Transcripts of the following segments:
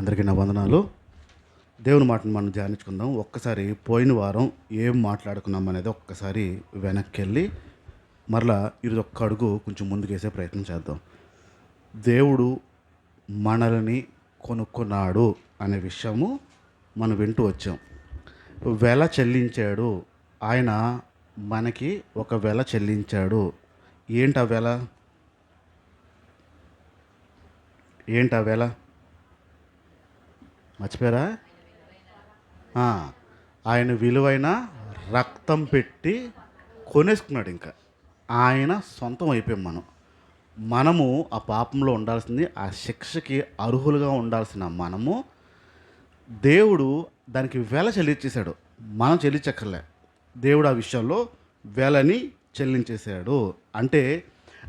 అందరికీ నా వందనాలు. దేవుని మాటను మనం ధ్యానించుకుందాం. ఒక్కసారి పోయిన వారం ఏం మాట్లాడుకున్నాం అనేది ఒక్కసారి వెనక్కెళ్ళి మరలా ఈరోజు ఒక్క అడుగు కొంచెం ముందుకేసే ప్రయత్నం చేద్దాం. దేవుడు మనల్ని కొనుక్కున్నాడు అనే విషయము మనం వింటూ వచ్చాం. వెల చెల్లించాడు, ఆయన మనకి ఒక వెల చెల్లించాడు. ఏంటా వెల? ఏంటా వెల? మర్చిపోయారా? ఆయన విలువైన రక్తం పెట్టి కొనేసుకున్నాడు. ఇంకా ఆయన సొంతం అయిపోయాం. మనము ఆ పాపంలో ఉండాల్సింది, ఆ శిక్షకి అర్హులుగా ఉండాల్సిన మనము దేవుడు దానికి వెల చెల్లించేశాడు. మనం చెల్లించక్కర్లే. దేవుడు ఆ విషయంలో వెలని చెల్లించేశాడు. అంటే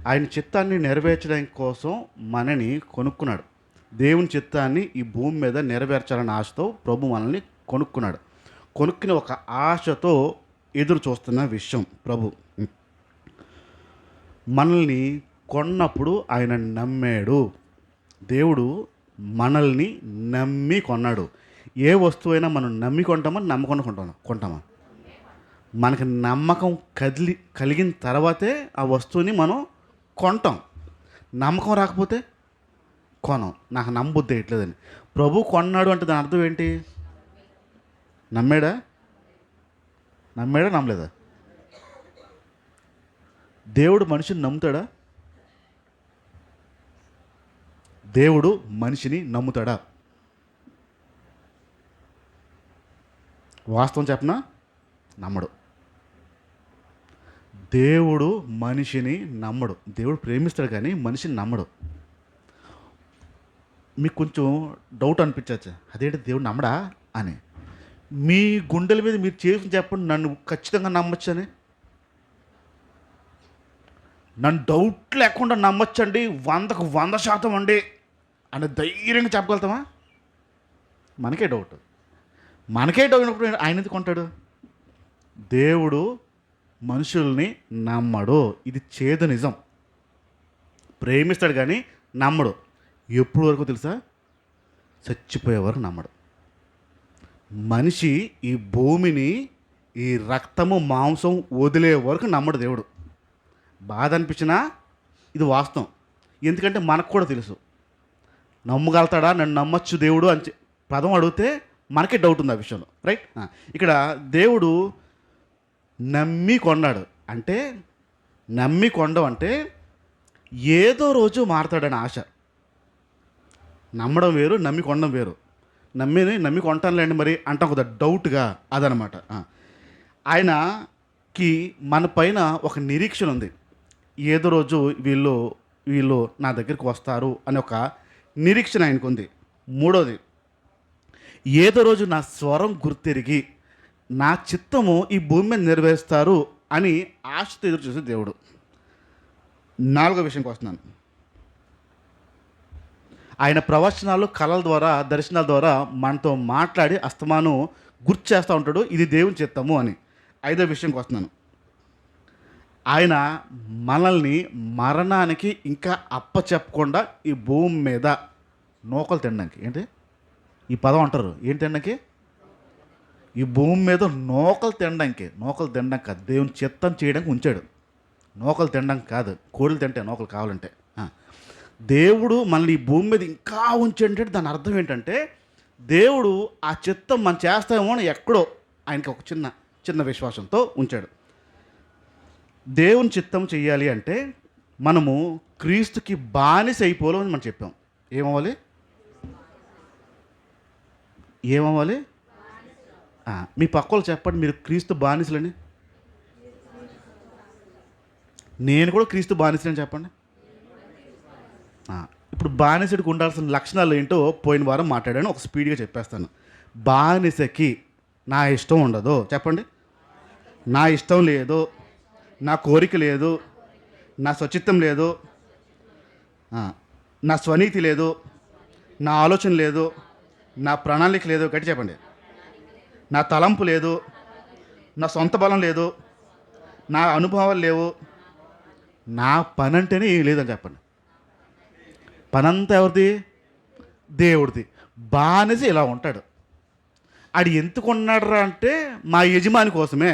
ఆయన చిత్తాన్ని నెరవేర్చడానికి కోసం మనని కొనుక్కున్నాడు. దేవుని చిత్తాన్ని ఈ భూమి మీద నెరవేర్చాలనే ఆశతో ప్రభు మనల్ని కొనుక్కున్నాడు. కొనుక్కుని ఒక ఆశతో ఎదురు చూస్తున్న విషయం ప్రభు. మనల్ని కొన్నప్పుడు ఆయన నమ్మాడు. దేవుడు మనల్ని నమ్మి కొన్నాడు. ఏ వస్తువైనా మనం నమ్మి కొంటామా, నమ్మకుండా కొంటామా? మనకి నమ్మకం కలిగిన తర్వాతే ఆ వస్తువుని మనం కొంటాం. నమ్మకం రాకపోతే కొనం. నాకు నమ్మబుద్ధి వేయట్లేదని. ప్రభు కొన్నాడు అంటే దాని అర్థం ఏంటి? నమ్మాడా నమ్మలేదా? దేవుడు మనిషిని నమ్ముతాడా? దేవుడు మనిషిని నమ్ముతాడా? వాస్తవం చెప్పనా? నమ్మడు. దేవుడు మనిషిని నమ్మడు. దేవుడు ప్రేమిస్తాడు కానీ మనిషిని నమ్మడు. మీకు కొంచెం డౌట్ అనిపించవచ్చు, అదేంటి దేవుడు నమ్మడా అని. మీ గుండెల మీద మీరు చేసి చెప్పండి, నన్ను ఖచ్చితంగా నమ్మచ్చు అని. నన్ను డౌట్ లేకుండా నమ్మచ్చండి, 100% అండి అని ధైర్యంగా చెప్పగలుగుతామా? మనకే డౌట్ అయినప్పుడు ఆయన ఎందుకు కొంటాడు? దేవుడు మనుషుల్ని నమ్మడు. ఇది చేదు నిజం. ప్రేమిస్తాడు కానీ నమ్మడు. ఎప్పుడు వరకు తెలుసా? చచ్చిపోయే వరకు నమ్మడు. మనిషి ఈ భూమిని, ఈ రక్తము మాంసం వదిలే వరకు నమ్మడు దేవుడు. బాధ అనిపించినా ఇది వాస్తవం. ఎందుకంటే మనకు కూడా తెలుసు, నమ్మగలుగుతాడా, నన్ను నమ్మచ్చు దేవుడు అని పదం అడిగితే మనకే డౌట్ ఉంది ఆ విషయంలో, రైట్? ఇక్కడ దేవుడు నమ్మి కొన్నాడు. అంటే నమ్మి కొండం అంటే ఏదో రోజు మారతాడని ఆశ. నమ్మడం వేరు, నమ్మి కొనడం వేరు. నమ్మి కొంటానులేండి మరి అంటాం కదా డౌట్గా, అదనమాట. ఆయనకి మన పైన ఒక నిరీక్షణ ఉంది. ఏదో రోజు వీళ్ళు నా దగ్గరికి వస్తారు అనే ఒక నిరీక్షణ ఆయనకు ఉంది. మూడోది, ఏదో రోజు నా స్వరం గుర్తెరిగి నా చిత్తము ఈ భూమి మీద నెరవేరుస్తారు అని ఆశతో ఎదురు చూసే దేవుడు. 4వ విషయంకి వస్తున్నాను. ఆయన ప్రవచనాలు, కళల ద్వారా, దర్శనాల ద్వారా మనతో మాట్లాడి అస్తమానం గుర్తు చేస్తూ ఉంటాడు, ఇది దేవుని చిత్తము అని. 5వ విషయంకి వస్తున్నాను. ఆయన మనల్ని మరణానికి ఇంకా అప్పచెప్పకుండా ఈ భూమి మీద నూకలు తినడానికి, ఏంటి ఈ పదం అంటారు, ఏంటి తినడానికి? ఈ భూమి మీద నూకలు తినడానికి కాదు, దేవుని చిత్తం చేయడానికి ఉంచాడు. నూకలు తినడానికి కాదు, కోడిలు తింటే నూకలు కావాలంటే. దేవుడు మనల్ని ఈ భూమి మీద ఇంకా ఉంచాడంటే దాని అర్థం ఏంటంటే, దేవుడు ఆ చిత్తం మనం చేస్తామో అని ఎక్కడో ఆయనకి ఒక చిన్న విశ్వాసంతో ఉంచాడు. దేవుని చిత్తం చెయ్యాలి అంటే మనము క్రీస్తుకి బానిస అయిపోవాలని మనం చెప్పాం. ఏమవ్వాలి? మీ పక్కలు చెప్పండి, మీరు క్రీస్తు బానిసలని. నేను కూడా క్రీస్తు బానిసలని చెప్పండి. ఇప్పుడు బానిసడికి ఉండాల్సిన లక్షణాలు ఏంటో పోయిన వారం మాట్లాడాను, ఒక స్పీడ్గా చెప్పేస్తాను. బానిసకి నా ఇష్టం ఉండదు. చెప్పండి. నా ఇష్టం లేదు, నా కోరిక లేదు, నా స్వచిత్తం లేదు, నా స్వనీతి లేదు, నా ఆలోచన లేదు, నా ప్రణాళిక లేదు. గట్టి చెప్పండి. నా తలంపు లేదు, నా సొంత బలం లేదు, నా అనుభవాలు లేవు, నా పని అంటేనే ఏం లేదని చెప్పండి. పనంతా ఎవరిది? దేవుడిది. బానిస ఇలా ఉంటాడు. ఆడు ఎందుకు ఉన్నాడురా అంటే మా యజమాని కోసమే.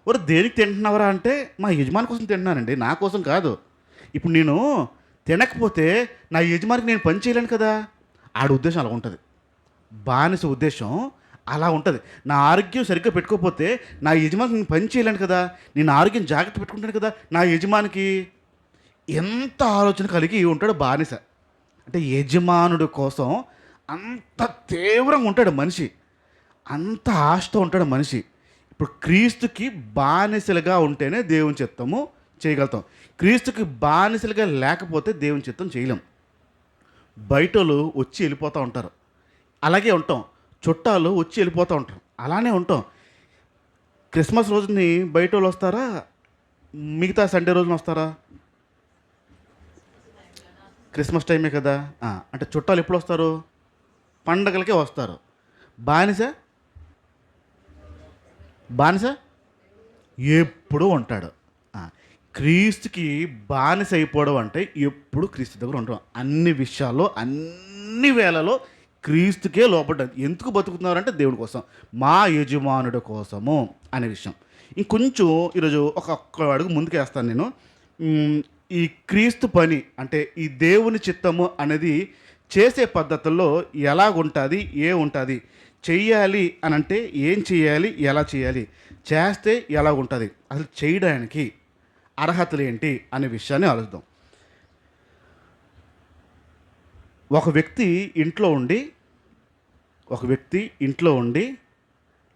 ఒరేయ్ దేనికి తింటున్నావురా అంటే మా యజమాని కోసం తింటున్నానండి, నా కోసం కాదు. ఇప్పుడు నేను తినకపోతే నా యజమానికి నేను పని చేయలేను కదా. ఆడి ఉద్దేశం అలా ఉంటుంది. బానిస ఉద్దేశం అలా ఉంటుంది. నా ఆరోగ్యం సరిగ్గా పెట్టుకోకపోతే నా యజమానికి నేను పని చేయలేను కదా, నేను ఆరోగ్యం జాగ్రత్త పెట్టుకుంటాను కదా నా యజమానికి. ఎంత ఆలోచన కలిగి ఉంటాడు బానిస. అంటే యజమానుడి కోసం అంత తీవ్రంగా ఉంటాడు మనిషి, అంత ఆశతో ఉంటాడు మనిషి. ఇప్పుడు క్రీస్తుకి బానిసలుగా ఉంటేనే దేవుని చిత్తము చేయగలుగుతాం. క్రీస్తుకి బానిసలుగా లేకపోతే దేవుని చిత్తం చేయలేం. బయటోళ్ళు వచ్చి వెళ్ళిపోతూ ఉంటారు, అలాగే ఉంటాం. చుట్టాలు వచ్చి వెళ్ళిపోతూ ఉంటారు, అలానే ఉంటాం. క్రిస్మస్ రోజుని బయట వాళ్ళు వస్తారా, మిగతా సండే రోజున వస్తారా? క్రిస్మస్ టైమే కదా. అంటే చుట్టాలు ఎప్పుడు వస్తారు? పండగలకే వస్తారు. బానిస బానిస ఎప్పుడు ఉంటాడు. ఆ, క్రీస్తుకి బానిస అయిపోవడం అంటే ఎప్పుడు క్రీస్తు దగ్గర ఉండడం. అన్ని విషయాల్లో అన్ని వేళలో క్రీస్తుకే లోపడ్డారు. ఎందుకు బతుకుతున్నారంటే దేవుడి కోసం, మా యజమానుడి కోసము అనే విషయం. ఇంకొంచెం ఈరోజు ఒక్క అడుగు ముందుకు వేస్తాను నేను. ఈ క్రీస్తు పని అంటే ఈ దేవుని చిత్తము అనేది చేసే పద్ధతుల్లో ఎలాగుంటుంది, ఉంటుంది, చెయ్యాలి అని అంటే ఏం చేయాలి, ఎలా చేయాలి, చేస్తే ఎలాగుంటుంది, అసలు చేయడానికి అర్హతలు ఏంటి అనే విషయాన్ని ఆలోచిద్దాం. ఒక వ్యక్తి ఇంట్లో ఉండి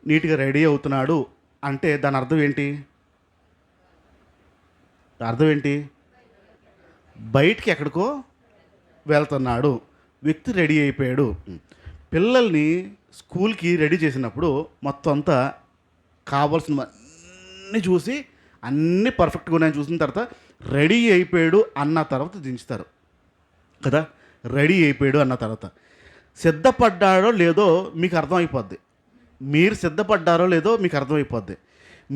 నీట్గా రెడీ అవుతున్నాడు అంటే దాని అర్థం ఏంటి? అర్థం ఏంటి? బయటికి ఎక్కడికో వెళ్తున్నాడు. వ్యక్తి రెడీ అయిపోయాడు. పిల్లల్ని స్కూల్కి రెడీ చేసినప్పుడు మొత్తం అంతా కావాల్సినవన్నీ చూసి అన్నీ పర్ఫెక్ట్గా ఉన్నాయని చూసిన తర్వాత రెడీ అయిపోయాడు అన్న తర్వాత దించుతారు కదా. రెడీ అయిపోయాడు అన్న తర్వాత సిద్ధపడ్డాడో లేదో మీకు అర్థమైపోద్ది. మీరు సిద్ధపడ్డారో లేదో మీకు అర్థమైపోద్ది.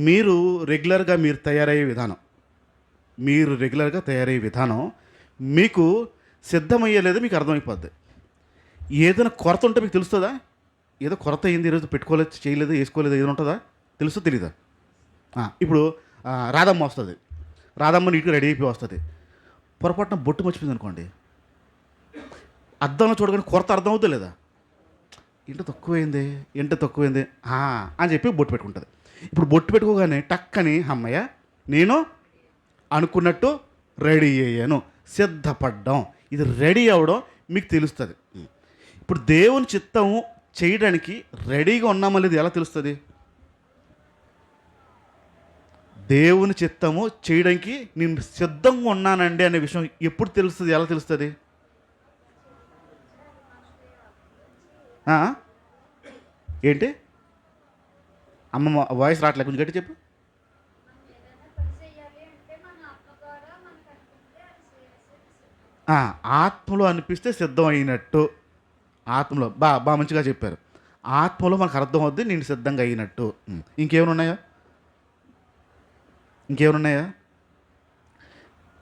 మీరు రెగ్యులర్గా తయారయ్యే విధానం మీకు సిద్ధమయ్యేలేదో మీకు అర్థమైపోద్ది. ఏదైనా కొరత ఉంటే మీకు తెలుస్తుందా? ఏదో కొరత అయింది, ఈరోజు పెట్టుకోలేదు, చేయలేదు, వేసుకోలేదు, ఏదైనా ఉంటుందా? తెలుసు తెలీదా? ఇప్పుడు రాధమ్మ వస్తుంది. రాధమ్మ నీట్గా రెడీ అయిపోయి వస్తుంది. పొరపాటున బొట్టు మర్చిపోయింది అనుకోండి, అద్దంలో చూడగానే కొరత అర్థం అవుతుంది లేదా? ఏంటో తక్కువైంది అని చెప్పి బొట్టు పెట్టుకుంటుంది. ఇప్పుడు బొట్టు పెట్టుకోగానే టక్కని అమ్మయ్య నేను అనుకున్నట్టు రెడీ అయ్యాను, సిద్ధపడ్డాం, ఇది రెడీ అవ్వడం మీకు తెలుస్తుంది. ఇప్పుడు దేవుని చిత్తము చేయడానికి రెడీగా ఉన్నామో లేదు ఎలా తెలుస్తుంది? దేవుని చిత్తము చేయడానికి నేను సిద్ధంగా ఉన్నానండి అనే విషయం ఎప్పుడు తెలుస్తుంది, ఎలా తెలుస్తుంది? ఏంటి అమ్మమ్మ వాయిస్ రావట్లేదు, కొంచెం గట్టి చెప్పు. ఆత్మలో అనిపిస్తే సిద్ధం అయినట్టు. ఆత్మలో బాగా మంచిగా చెప్పారు. ఆత్మలో మనకు అర్థం అవుద్ది నేను సిద్ధంగా అయినట్టు. ఇంకేమైనా ఉన్నాయా?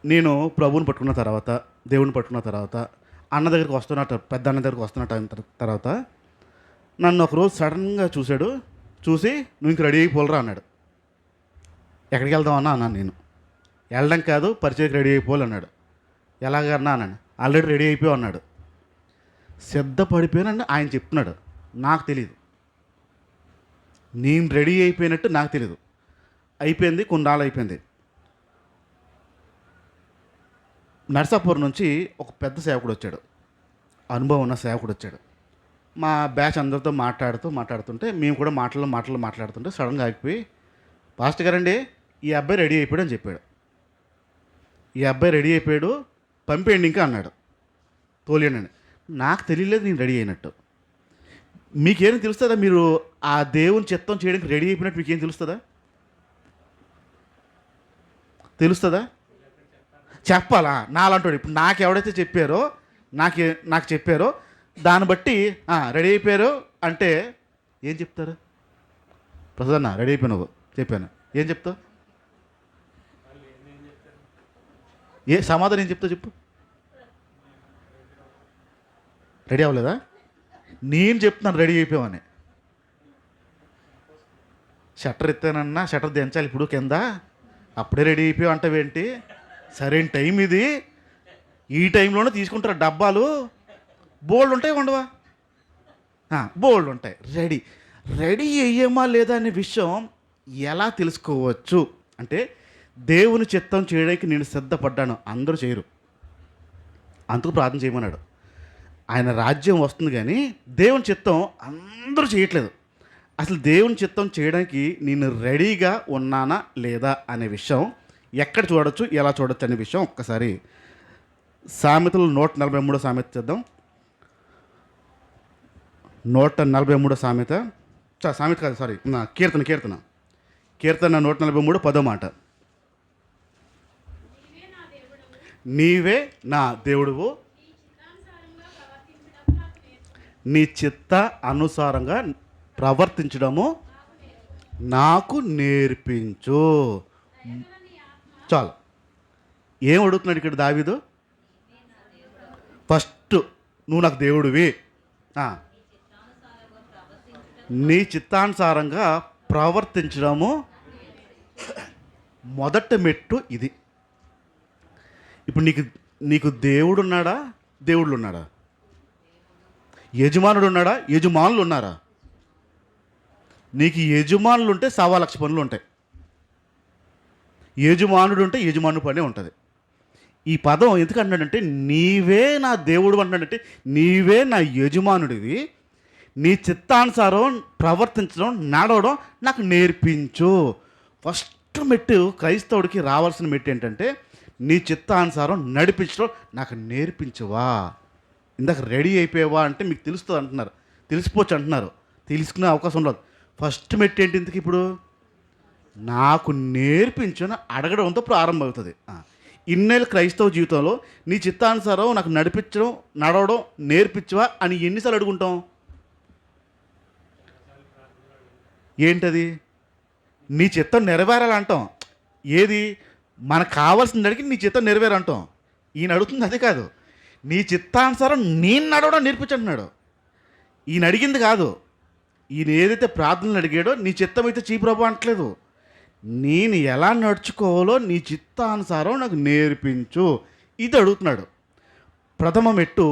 నేను ప్రభువుని పట్టుకున్న తర్వాత, దేవుని పట్టుకున్న తర్వాత, అన్న దగ్గరికి వస్తున్నట్టు, పెద్ద అన్న దగ్గరికి వస్తున్నట్టు తర్వాత నన్ను ఒకరోజు సడన్గా చూసి నువ్వు ఇంక రెడీ అయిపోలరా అన్నాడు. ఎక్కడికి వెళ్దాం అన్నాను నేను. వెళ్ళడం కాదు, పరిచయకి రెడీ అయిపోవాలి అన్నాడు. ఎలాగన్నా అన్నాను. ఆల్రెడీ రెడీ అయిపోయి అన్నాడు. సిద్ధపడిపోయానని ఆయన చెప్తున్నాడు, నాకు తెలియదు. నేను రెడీ అయిపోయినట్టు నాకు తెలియదు. అయిపోయింది, కొన్నాళ్ళు అయిపోయింది. నర్సాపూర్ నుంచి ఒక పెద్ద సేవకుడు వచ్చాడు, అనుభవం ఉన్న సేవకుడు వచ్చాడు. మా బ్యాచ్ అందరితో మాట్లాడుతుంటే మేము కూడా మాట్లాడుతుంటే సడన్గా ఆగిపోయి, పాస్టర్ గారండి ఈ అబ్బాయి రెడీ అయిపోయాడు అని చెప్పాడు. ఈ అబ్బాయి రెడీ అయిపోయాడు, పంపేయండి ఇంకా అన్నాడు. తోలేనండి. నాకు తెలియలేదు నేను రెడీ అయినట్టు. మీకేం తెలుస్తుందా? మీరు ఆ దేవుని చిత్తం చేయడానికి రెడీ అయిపోయినట్టు మీకేం తెలుస్తుందా? చెప్పాలా? నాలంటాడు. ఇప్పుడు నాకు ఎవడైతే చెప్పారో నాకు చెప్పారో దాన్ని బట్టి రెడీ అయిపోయారు అంటే ఏం చెప్తారు? ప్రసన్న రెడీ అయిపోయినావు చెప్పాను, ఏం చెప్తావు? సమాధానం ఏం చెప్తావు చెప్పు. రెడీ అవ్వలేదా? నేను చెప్తున్నాను రెడీ అయిపోయామని. షట్టర్ ఎత్తానన్నా షట్టర్ దించాలి ఇప్పుడు కింద, అప్పుడే రెడీ అయిపోయావు అంటావేంటి? సరైన టైం ఇది, ఈ టైంలోనే తీసుకుంటారు డబ్బాలు. బోల్డ్ ఉంటాయి ఉండవా? బోల్డ్ ఉంటాయి. రెడీ రెడీ అయ్యేమా లేదా అనే విషయం ఎలా తెలుసుకోవచ్చు అంటే, దేవుని చిత్తం చేయడానికి నేను సిద్ధపడ్డాను. అందరూ చేయరు, అందుకు ప్రార్థన చేయమన్నాడు. ఆయన రాజ్యం వస్తుంది కానీ దేవుని చిత్తం అందరూ చేయట్లేదు. అసలు దేవుని చిత్తం చేయడానికి నేను రెడీగా ఉన్నానా లేదా అనే విషయం ఎక్కడ చూడొచ్చు, ఎలా చూడొచ్చు అనే విషయం ఒక్కసారి సామెతలు 143 సామెత చేద్దాం. 143 సామెత, సామెత కాదు సారీ, కీర్తన 143 10వ మాట. నీవే నా దేవుడువు, నీ చిత్త అనుసారంగా ప్రవర్తించడము నాకు నేర్పించు. చాలు. ఏం అడుగుతున్నాడు ఇక్కడ దావీదు? ఫస్ట్ నువ్వు నాకు దేవుడివి, నీ చిత్తానుసారంగా ప్రవర్తించడము మొదటి మెట్టు ఇది. ఇప్పుడు నీకు దేవుడు ఉన్నాడా? దేవుళ్ళు ఉన్నాడా? యజమానుడు ఉన్నాడా? యజమానులు ఉన్నారా? నీకు యజమానులు ఉంటే 1,00,000 పనులు ఉంటాయి. యజమానుడు ఉంటే యజమాను పనే ఉంటుంది. ఈ పదం ఎందుకు అంటున్నాడంటే, నీవే నా దేవుడు అంటున్నాడంటే, నీవే నా యజమానుడివి, నీ చిత్తానుసారం ప్రవర్తించడం నడవడం నాకు నేర్పించు. ఫస్ట్ మెట్టు క్రైస్తవుడికి రావాల్సిన మెట్టు ఏంటంటే, నీ చిత్తానుసారం నడిపించడం నాకు నేర్పించవా. ఇందాక రెడీ అయిపోయావా అంటే మీకు తెలుస్తుంది అంటున్నారు, తెలిసిపోవచ్చు అంటున్నారు. తెలుసుకునే అవకాశం ఉండదు. ఫస్ట్ మెట్టు ఏంటి ఇంతకు? ఇప్పుడు నాకు నేర్పించని అడగడంతో ప్రారంభమవుతుంది. ఇన్నేళ్ళ క్రైస్తవ జీవితంలో నీ చిత్తానుసారం నాకు నడిపించడం నడవడం నేర్పించవా అని ఎన్నిసార్లు అడుగుంటాం? ఏంటది? నీ చిత్తం నెరవేరాలంటాం. ఏది మనకు కావాల్సింది అడిగి నీ చిత్తం నెరవేరంటాం. ఈయన అడుగుతుంది అదే కాదు, నీ చిత్తానుసారం నేను నడవడం నేర్పించంటున్నాడు. ఈయన అడిగింది కాదు, ఈయన ఏదైతే ప్రార్థనలు అడిగాడో నీ చిత్తం అయితే చీ ప్రభు అంటలేదు, నేను ఎలా నడుచుకోవాలో నీ చిత్తానుసారం నాకు నేర్పించు, ఇది అడుగుతున్నాడు. ప్రథమ మెట్టు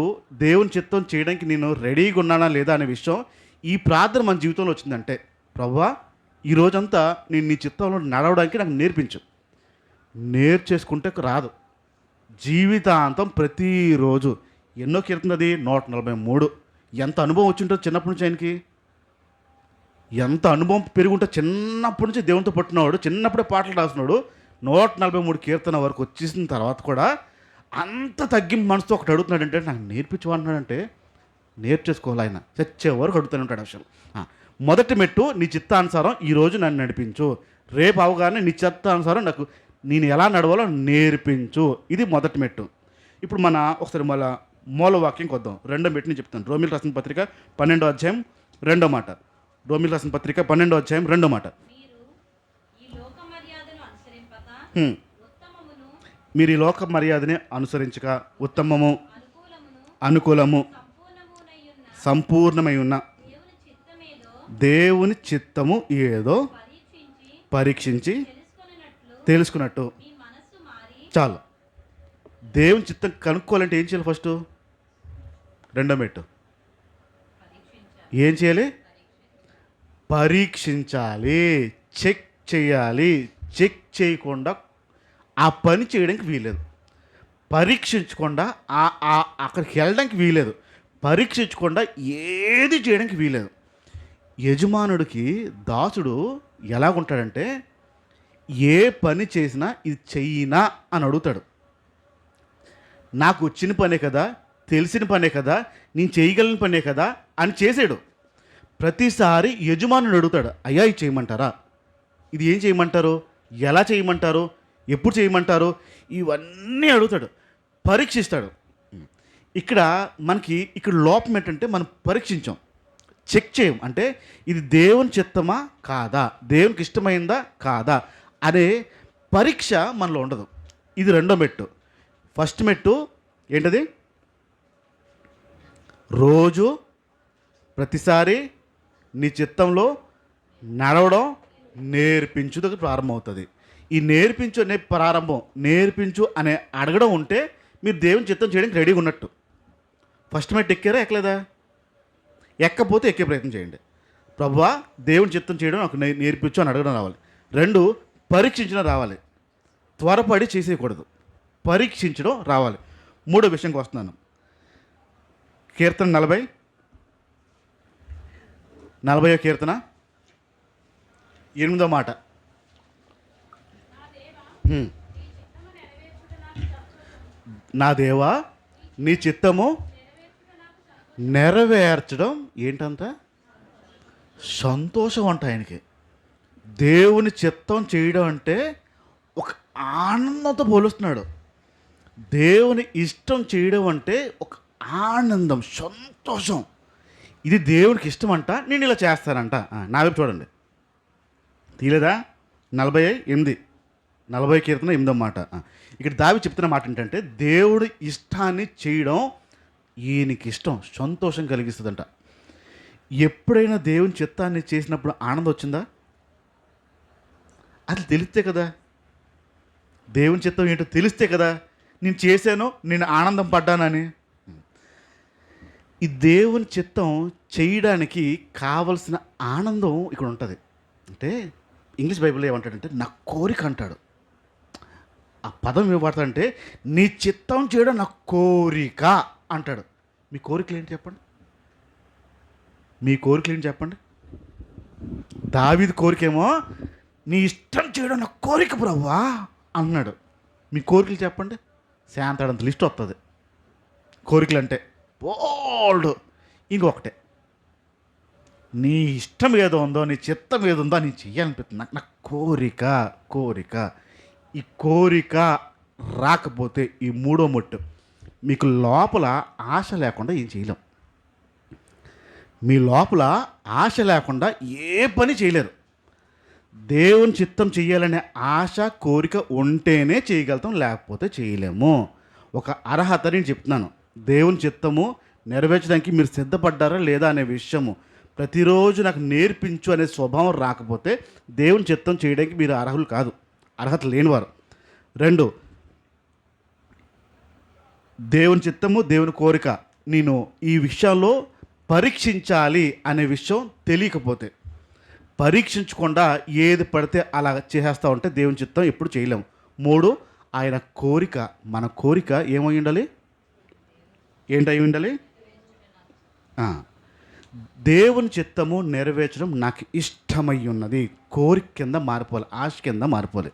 దేవుని చిత్తం చేయడానికి నేను రెడీగా ఉన్నానా లేదా అనే విషయం ఈ ప్రార్థన మన జీవితంలో వచ్చిందంటే, ప్రభువా ఈ రోజంతా నేను నీ చిత్తంలో నడవడానికి నాకు నేర్పించు. నేర్చేసుకుంటే రాదు, జీవితాంతం ప్రతిరోజు. ఎన్నో కీర్తనది 143. ఎంత అనుభవం వచ్చింటో చిన్నప్పటి నుంచి ఆయనకి, ఎంత అనుభవం పెరుగుంటే చిన్నప్పటి నుంచి దేవునితో పట్టినవాడు, చిన్నప్పుడే పాటలు రాస్తున్నాడు. 143 కీర్తన వరకు వచ్చేసిన తర్వాత కూడా అంత తగ్గింపు మనసుతో ఒకటి అడుగుతున్నాడు. అంటే నాకు నేర్పించమంటున్నాడంటే నేర్చేసుకోవాలి. ఆయన చచ్చే వరకు అడుగుతూనే ఉంటాడు అసలు. మొదటి మెట్టు నీ చిత్తానుసారం ఈరోజు నన్ను నడిపించు, రేపు అవగానే నీ చిత్తానుసారం నాకు నేను ఎలా నడవాలో నేర్పించు, ఇది మొదటి మెట్టు. ఇప్పుడు ఒకసారి మళ్ళీ మూలవాక్యంకి వద్దాం. రెండో మెట్టుని చెప్తాను. రోమిల్ రాసిన పత్రిక 12వ అధ్యాయం 2వ మాట. రోమిల్ రాసిన పత్రిక 12వ అధ్యాయం 2వ మాట. మీరు ఈ లోక మర్యాదని అనుసరించక ఉత్తమము అనుకూలము సంపూర్ణమై ఉన్న దేవుని చిత్తము ఏదో పరీక్షించి తెలుసుకున్నట్టు. చాలు. దేవుని చిత్తం కనుక్కోవాలంటే ఏం చేయాలి? ఫస్ట్ రెండో మెట్టు ఏం చేయాలి? పరీక్షించాలి, చెక్ చేయాలి. చెక్ చేయకుండా ఆ పని చేయడానికి వీలేదు. పరీక్షించకుండా అక్కడికి వెళ్ళడానికి వీలేదు. పరీక్షించకుండా ఏది చేయడానికి వీలేదు. యజమానుడికి దాసుడు ఎలాగుంటాడంటే, ఏ పని చేసినా ఇది చెయ్యినా అని అడుగుతాడు. నాకు వచ్చిన పనే కదా, తెలిసిన పనే కదా, నేను చేయగలిగిన పనే కదా అని చేసాడు. ప్రతిసారి యజమానుడు అడుగుతాడు, అయ్యా ఇది చేయమంటారా, ఇది ఏం చేయమంటారు, ఎలా చేయమంటారు, ఎప్పుడు చేయమంటారు, ఇవన్నీ అడుగుతాడు, పరీక్షిస్తాడు. ఇక్కడ లోపం ఏంటంటే, మనం పరీక్షించాం, చెక్ చేయం. అంటే ఇది దేవుని చిత్తమా కాదా, దేవునికి ఇష్టమైందా కాదా అనే పరీక్ష మనలో ఉండదు. ఇది రెండో మెట్టు. ఫస్ట్ మెట్టు ఏంటది? రోజు ప్రతిసారి నీ చిత్తంలో నడవడం నేర్పించుటకు ప్రారంభమవుతుంది. ఈ నేర్పించు అనే ప్రారంభం, నేర్పించు అనే అడగడం ఉంటే మీరు దేవుని చిత్తం చేయడానికి రెడీగా ఉన్నట్టు. ఫస్ట్ మెట్ ఎక్కారా, ఎక్కలేదా? ఎక్కపోతే ఎక్కే ప్రయత్నం చేయండి. ప్రభువా, దేవుని చిత్తం చేయడం నాకు నేర్పించు అని అడగడం రావాలి. 2, పరీక్షించడం రావాలి. త్వరపడి చేసేయకూడదు, పరీక్షించడం రావాలి. 3వ విషయంకి వస్తున్నాను. కీర్తన 40వ కీర్తన 8వ మాట. నా దేవా, నీ చిత్తము నెరవేర్చడం ఏంటంత సంతోషం అంట ఆయనకి. దేవుని చిత్తం చేయడం అంటే ఒక ఆనందంతో పోలుస్తున్నాడు. దేవుని ఇష్టం చేయడం అంటే ఒక ఆనందం, సంతోషం. ఇది దేవునికి ఇష్టం అంట, నేను ఇలా చేస్తానంట. నా వైపు చూడండి, తీలేదా? 40 కీర్తన 8వ మాట. ఇక్కడ దావీదు చెప్తున్న మాట ఏంటంటే దేవుడి ఇష్టాన్ని చేయడం ఈయనకి ఇష్టం, సంతోషం కలిగిస్తుందంట. ఎప్పుడైనా దేవుని చిత్తాన్ని చేసినప్పుడు ఆనందం వచ్చిందా? అది తెలిస్తే కదా, దేవుని చిత్తం ఏంటో తెలిస్తే కదా నేను చేశాను, నేను ఆనందం పడ్డానని. ఈ దేవుని చిత్తం చేయడానికి కావలసిన ఆనందం ఇక్కడ ఉంటుంది. అంటే ఇంగ్లీష్ బైబిల్లో ఏమంటాడంటే నా కోరిక అంటాడు. ఆ పదం ఏమంటాడంటే నీ చిత్తం చేయడం నా కోరిక అంటాడు. మీ కోరికలు ఏంటి చెప్పండి? మీ కోరికలు ఏంటి చెప్పండి? దావీదు కోరికేమో నీ ఇష్టం చేయడం నా కోరిక ప్రభువా అన్నాడు. మీ కోరికలు చెప్పండి, శాంతాడంత లిస్ట్ వస్తుంది. కోరికలు అంటే బోల్డ్. ఇంకొకటే, నీ ఇష్టం ఏదో ఉందో, నీ చిత్తం ఏదో ఉందో నీ చెయ్యాలనిపిస్తుంది. నాకు నా కోరిక. ఈ కోరిక రాకపోతే ఈ 3వ మొట్టు, మీకు లోపల ఆశ లేకుండా ఏం చేయలేం. మీ లోపల ఆశ లేకుండా ఏ పని చేయలేరు. దేవుని చిత్తం చేయాలనే ఆశ, కోరిక ఉంటేనే చేయగలుగుతాం, లేకపోతే చేయలేము. ఒక అర్హత నేను చెప్తున్నాను. దేవుని చిత్తము నెరవేర్చడానికి మీరు సిద్ధపడ్డారా లేదా అనే విషయము ప్రతిరోజు నాకు నేర్పించు అనే స్వభావం రాకపోతే దేవుని చిత్తం చేయడానికి మీరు అర్హులు కాదు, అర్హత లేనివారు. 2, దేవుని చిత్తము, దేవుని కోరిక నేను ఈ విషయంలో పరీక్షించాలి అనే విషయం తెలియకపోతే, పరీక్షించకుండా ఏది పడితే అలా చేసేస్తూ ఉంటే దేవుని చిత్తం ఎప్పుడు చేయలేము. 3, ఆయన కోరిక, మన కోరిక ఏమై ఉండాలి? ఏంటై ఉండాలి? దేవుని చిత్తము నెరవేర్చడం నాకు ఇష్టమై ఉన్నది. కోరిక కింద మారిపోవాలి, ఆశ కింద మారిపోవాలి.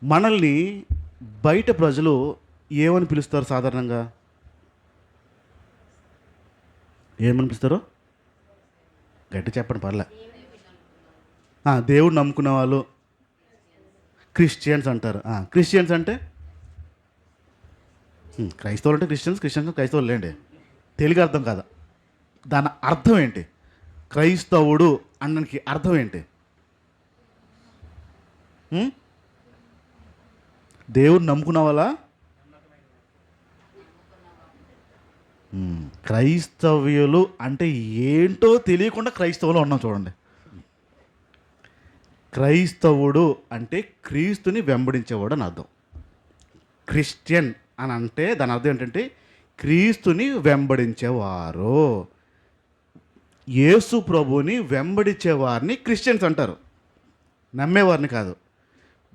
మనల్ని బయట ప్రజలు ఏమని పిలుస్తారు సాధారణంగా? ఏమని పిలుస్తారు? గట్టి చెప్పండి, పర్లే. దేవుడు నమ్ముకునే వాళ్ళు క్రిస్టియన్స్ అంటారు. క్రిస్టియన్స్ అంటే క్రైస్తవులు అంటే క్రిస్టియన్స్ క్రైస్తవులు లేండి, తెలుగు అర్థం కాదా? దాని అర్థం ఏంటి? క్రైస్తవుడు అనడానికి అర్థం ఏంటి? దేవుడు నమ్ముకున్న వాళ్ళ క్రైస్తవ్యులు అంటే ఏంటో తెలియకుండా క్రైస్తవులు ఉన్నాం. చూడండి, క్రైస్తవుడు అంటే క్రీస్తుని వెంబడించేవాడు అని అర్థం. క్రిస్టియన్ అని అంటే దాని అర్థం ఏంటంటే క్రీస్తుని వెంబడించేవారు. యేసు ప్రభుని వెంబడించేవారిని క్రిస్టియన్స్ అంటారు, నమ్మేవారిని కాదు.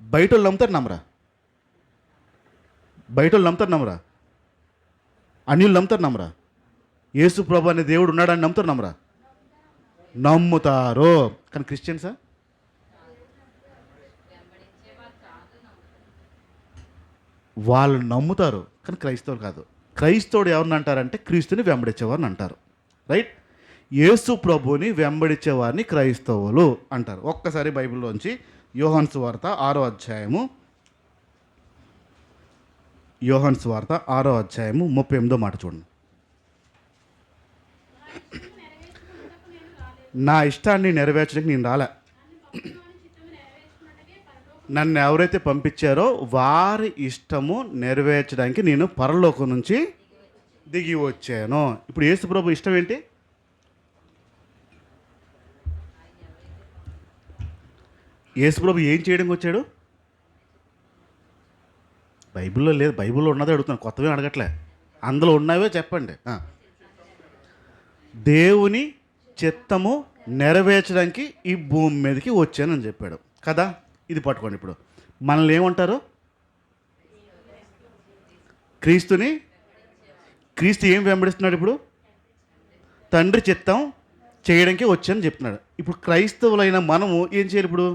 బయట వాళ్ళు నమ్ముతారు, నమ్మరా? బయట వాళ్ళు నమ్ముతారు, నమ్మరా? అన్యులు నమ్ముతారు, నమ్మరా? యేసు ప్రభు అనే దేవుడు ఉన్నాడని నమ్ముతారు, నమ్మరా? నమ్ముతారు. కానీ క్రిస్టియన్సా? వాళ్ళు నమ్ముతారు కానీ క్రైస్తవులు కాదు. క్రైస్తవుడు ఎవరిని అంటారంటే క్రీస్తుని వెంబడించేవారిని అంటారు. రైట్? యేసు ప్రభుని వెంబడించేవారిని క్రైస్తవులు అంటారు. ఒక్కసారి బైబిల్లోంచి యోహాను సువార్త 6వ అధ్యాయము, యోహాను సువార్త 6వ అధ్యాయము 38వ మాట చూడండి. నా ఇష్టాన్ని నెరవేర్చడానికి నేను రాలే, నన్ను ఎవరైతే పంపించారో వారి ఇష్టము నెరవేర్చడానికి నేను పరలోకం నుంచి దిగి వచ్చాను. ఇప్పుడు యేసు ప్రభు ఇష్టం ఏంటి? యేసు ప్రభు ఏం చేయడానికి వచ్చాడు? బైబిల్లో లేదు, బైబిల్లో ఉన్నదే అడుగుతున్నాను, కొత్తవే అడగట్లే. అందులో ఉన్నవే చెప్పండి. దేవుని చిత్తము నెరవేర్చడానికి ఈ భూమి మీదకి వచ్చానని చెప్పాడు కదా. ఇది పట్టుకోండి. ఇప్పుడు మనల్ని ఏమంటారు? క్రీస్తు ఏం వెంబడిస్తున్నాడు ఇప్పుడు? తండ్రి చిత్తం చేయడానికి వచ్చానని చెప్తున్నాడు. ఇప్పుడు క్రైస్తవులైన మనము ఏం చేయాలి? ఇప్పుడు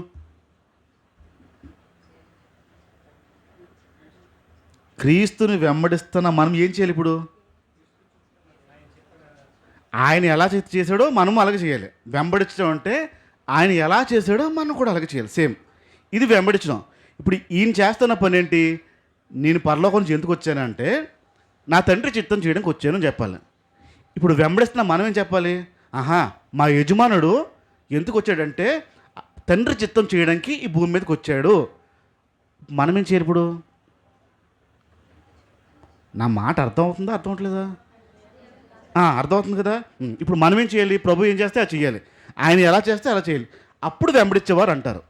క్రీస్తుని వెంబడిస్తున్న మనం ఏం చేయాలి? ఇప్పుడు ఆయన ఎలా చేశాడో మనం అలాగే చేయాలి. వెంబడించడం అంటే ఆయన ఎలా చేశాడో మనం కూడా అలాగే చేయాలి. సేమ్ ఇది వెంబడించడం. ఇప్పుడు ఈయన చేస్తున్న పని ఏంటి? నేను పరలోకం నుంచి ఎందుకు వచ్చానంటే నా తండ్రి చిత్తం చేయడానికి వచ్చానని చెప్పాలి. ఇప్పుడు వెంబడిస్తున్న మనం ఏం చెప్పాలి? మా యజమానుడు ఎందుకు వచ్చాడంటే తండ్రి చిత్తం చేయడానికి ఈ భూమి మీదకి వచ్చాడు. మనం ఏం చేయాలి? ఇప్పుడు నా మాట అర్థం అవుతుందా, అర్థం అవట్లేదా? అర్థమవుతుంది కదా. ఇప్పుడు మనం ఏం చేయాలి? ప్రభు ఏం చేస్తే అది చేయాలి, ఆయన ఎలా చేస్తే అలా చేయాలి. అప్పుడు వెంబడించేవారు అంటారు.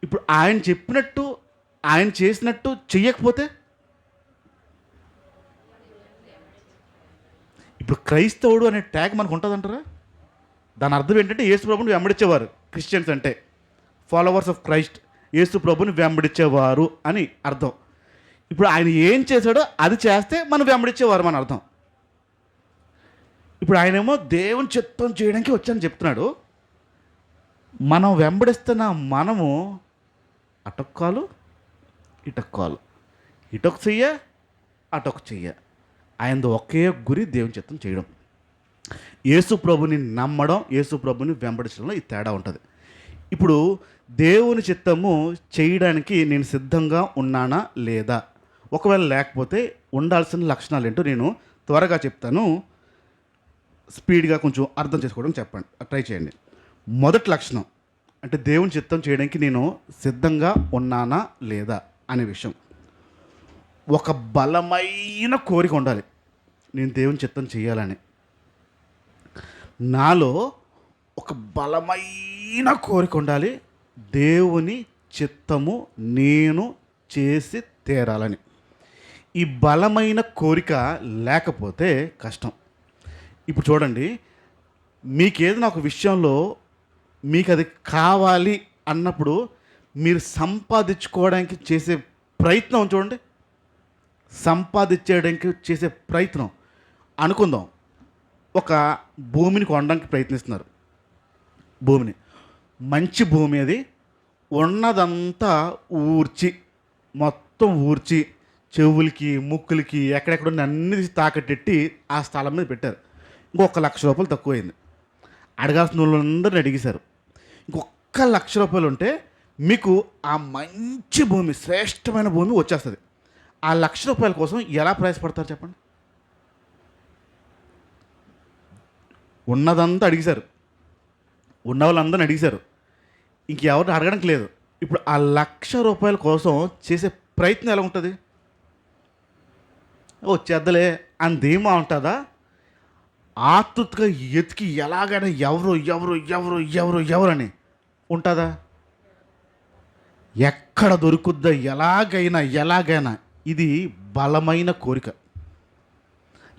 ఇప్పుడు ఆయన చెప్పినట్టు ఆయన చేసినట్టు చెయ్యకపోతే ఇప్పుడు క్రైస్తవుడు అనే ట్యాగ్ మనకు ఉంటుందంటారా? దాని అర్థం ఏంటంటే యేసు ప్రభుని వెంబడించేవారు. క్రిస్టియన్స్ అంటే ఫాలోవర్స్ ఆఫ్ క్రైస్ట్, యేసు ప్రభుని వెంబడించేవారు అని అర్థం. ఇప్పుడు ఆయన ఏం చేశాడో అది చేస్తే మనం వెంబడించేవారు మన అర్థం. ఇప్పుడు ఆయనేమో దేవుని చిత్తం చేయడానికి వచ్చానని చెప్తున్నాడు. మనం వెంబడిస్తున్న మనము అటొక్కాలు ఇటొక్కాలు, ఇటొక చెయ్య అటొక చెయ్య. ఆయనది ఒకే గురి, దేవుని చిత్తం చేయడం. యేసు ప్రభుని నమ్మడం, యేసు ప్రభుని వెంబడించడంలో ఈ తేడా ఉంటుంది. ఇప్పుడు దేవుని చిత్తము చేయడానికి నేను సిద్ధంగా ఉన్నానా లేదా? ఒకవేళ లేకపోతే ఉండాల్సిన లక్షణాలు ఏంటో నేను త్వరగా చెప్తాను. స్పీడ్గా కొంచెం అర్థం చేసుకోవడం చెప్పండి, ట్రై చేయండి. మొదటి లక్షణం అంటే దేవుని చిత్తం చేయడానికి నేను సిద్ధంగా ఉన్నానా లేదా అనే విషయం. ఒక బలమైన కోరిక ఉండాలి, నేను దేవుని చిత్తం చేయాలని. నాలో ఒక బలమైన కోరిక ఉండాలి, దేవుని చిత్తము నేను చేసి తీరాలని. ఈ బలమైన కోరిక లేకపోతే కష్టం. ఇప్పుడు చూడండి, మీకేదైనా ఒక విషయంలో మీకు అది కావాలి అన్నప్పుడు మీరు సంపాదించుకోవడానికి చేసే ప్రయత్నం చూడండి, సంపాదించడానికి చేసే ప్రయత్నం. అనుకుందాం, ఒక భూమిని కొనడానికి ప్రయత్నిస్తున్నారు. భూమిని, మంచి భూమి అది, ఉన్నదంతా మొత్తం ఊర్చి చెవులకి ముక్కులకి ఎక్కడెక్కడ అన్ని తాకట్టెట్టి ఆ స్థలం మీద పెట్టారు. ఇంకొక ₹1,00,000 తక్కువైంది. అడగాల్సిన వాళ్ళందరిని అడిగేశారు. ఇంకొక ₹1,00,000 ఉంటే మీకు ఆ మంచి భూమి, శ్రేష్టమైన భూమి వచ్చేస్తుంది. ఆ ₹1,00,000 కోసం ఎలా ప్రయాసపడతారు చెప్పండి? ఉన్నదంతా అడిగేశారు, ఉన్న వాళ్ళందరిని అడిగేశారు, ఇంకెవరిని అడగడానికి లేదు. ఇప్పుడు ఆ ₹1,00,000 కోసం చేసే ప్రయత్నం ఎలా ఉంటుంది? వచ్చేద్దలే అని ధీమా ఉంటుందా? ఆతృతగా ఎతికి ఎలాగైనా ఎవరు ఎవరు ఎవరు ఎవరు ఎవరని ఉంటుందా? ఎక్కడ దొరుకుద్దా? ఎలాగైనా. ఇది బలమైన కోరిక.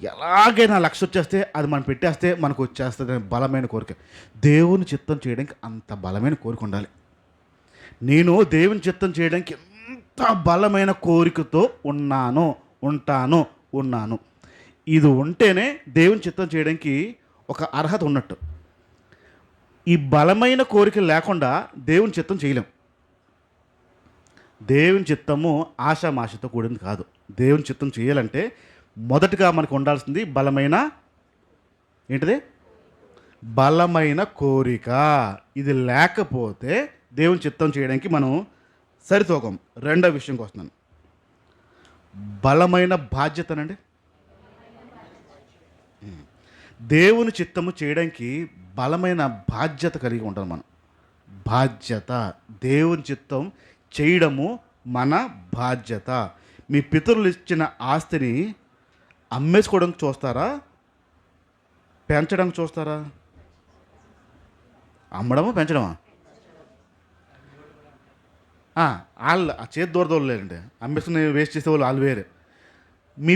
ఎలాగైనా 1,00,000 వచ్చేస్తే అది మనం పెట్టేస్తే మనకు వచ్చేస్తుంది అనే బలమైన కోరిక. దేవుని చిత్తం చేయడానికి అంత బలమైన కోరిక ఉండాలి. నేను దేవుని చిత్తం చేయడానికి ఎంత బలమైన కోరికతో ఉన్నాను. ఇది ఉంటేనే దేవుని చిత్తం చేయడానికి ఒక అర్హత ఉన్నట్టు. ఈ బలమైన కోరిక లేకుండా దేవుని చిత్తం చేయలేం. దేవుని చిత్తము ఆషామాషతో కూడింది కాదు. దేవుని చిత్తం చేయాలంటే మొదటగా మనకు ఉండాల్సింది బలమైన కోరిక. ఇది లేకపోతే దేవుని చిత్తం చేయడానికి మనం సరితూగం. రెండో విషయంకి వస్తున్నాను, బలమైన బాధ్యతనండి. దేవుని చిత్తము చేయడానికి బలమైన బాధ్యత కలిగి ఉంటాం మనం. బాధ్యత, దేవుని చిత్తం చేయడము మన బాధ్యత. మీ పితరులు ఇచ్చిన ఆస్తిని అమ్మేసుకోవడానికి చూస్తారా, పెంచడానికి చూస్తారా? అమ్మడమా పెంచడమా? వాళ్ళు ఆ చేతి దూరదోళ్ళు లేరండి. అమ్మేసుకుని వేస్ట్ చేసే వాళ్ళు వేరే. మీ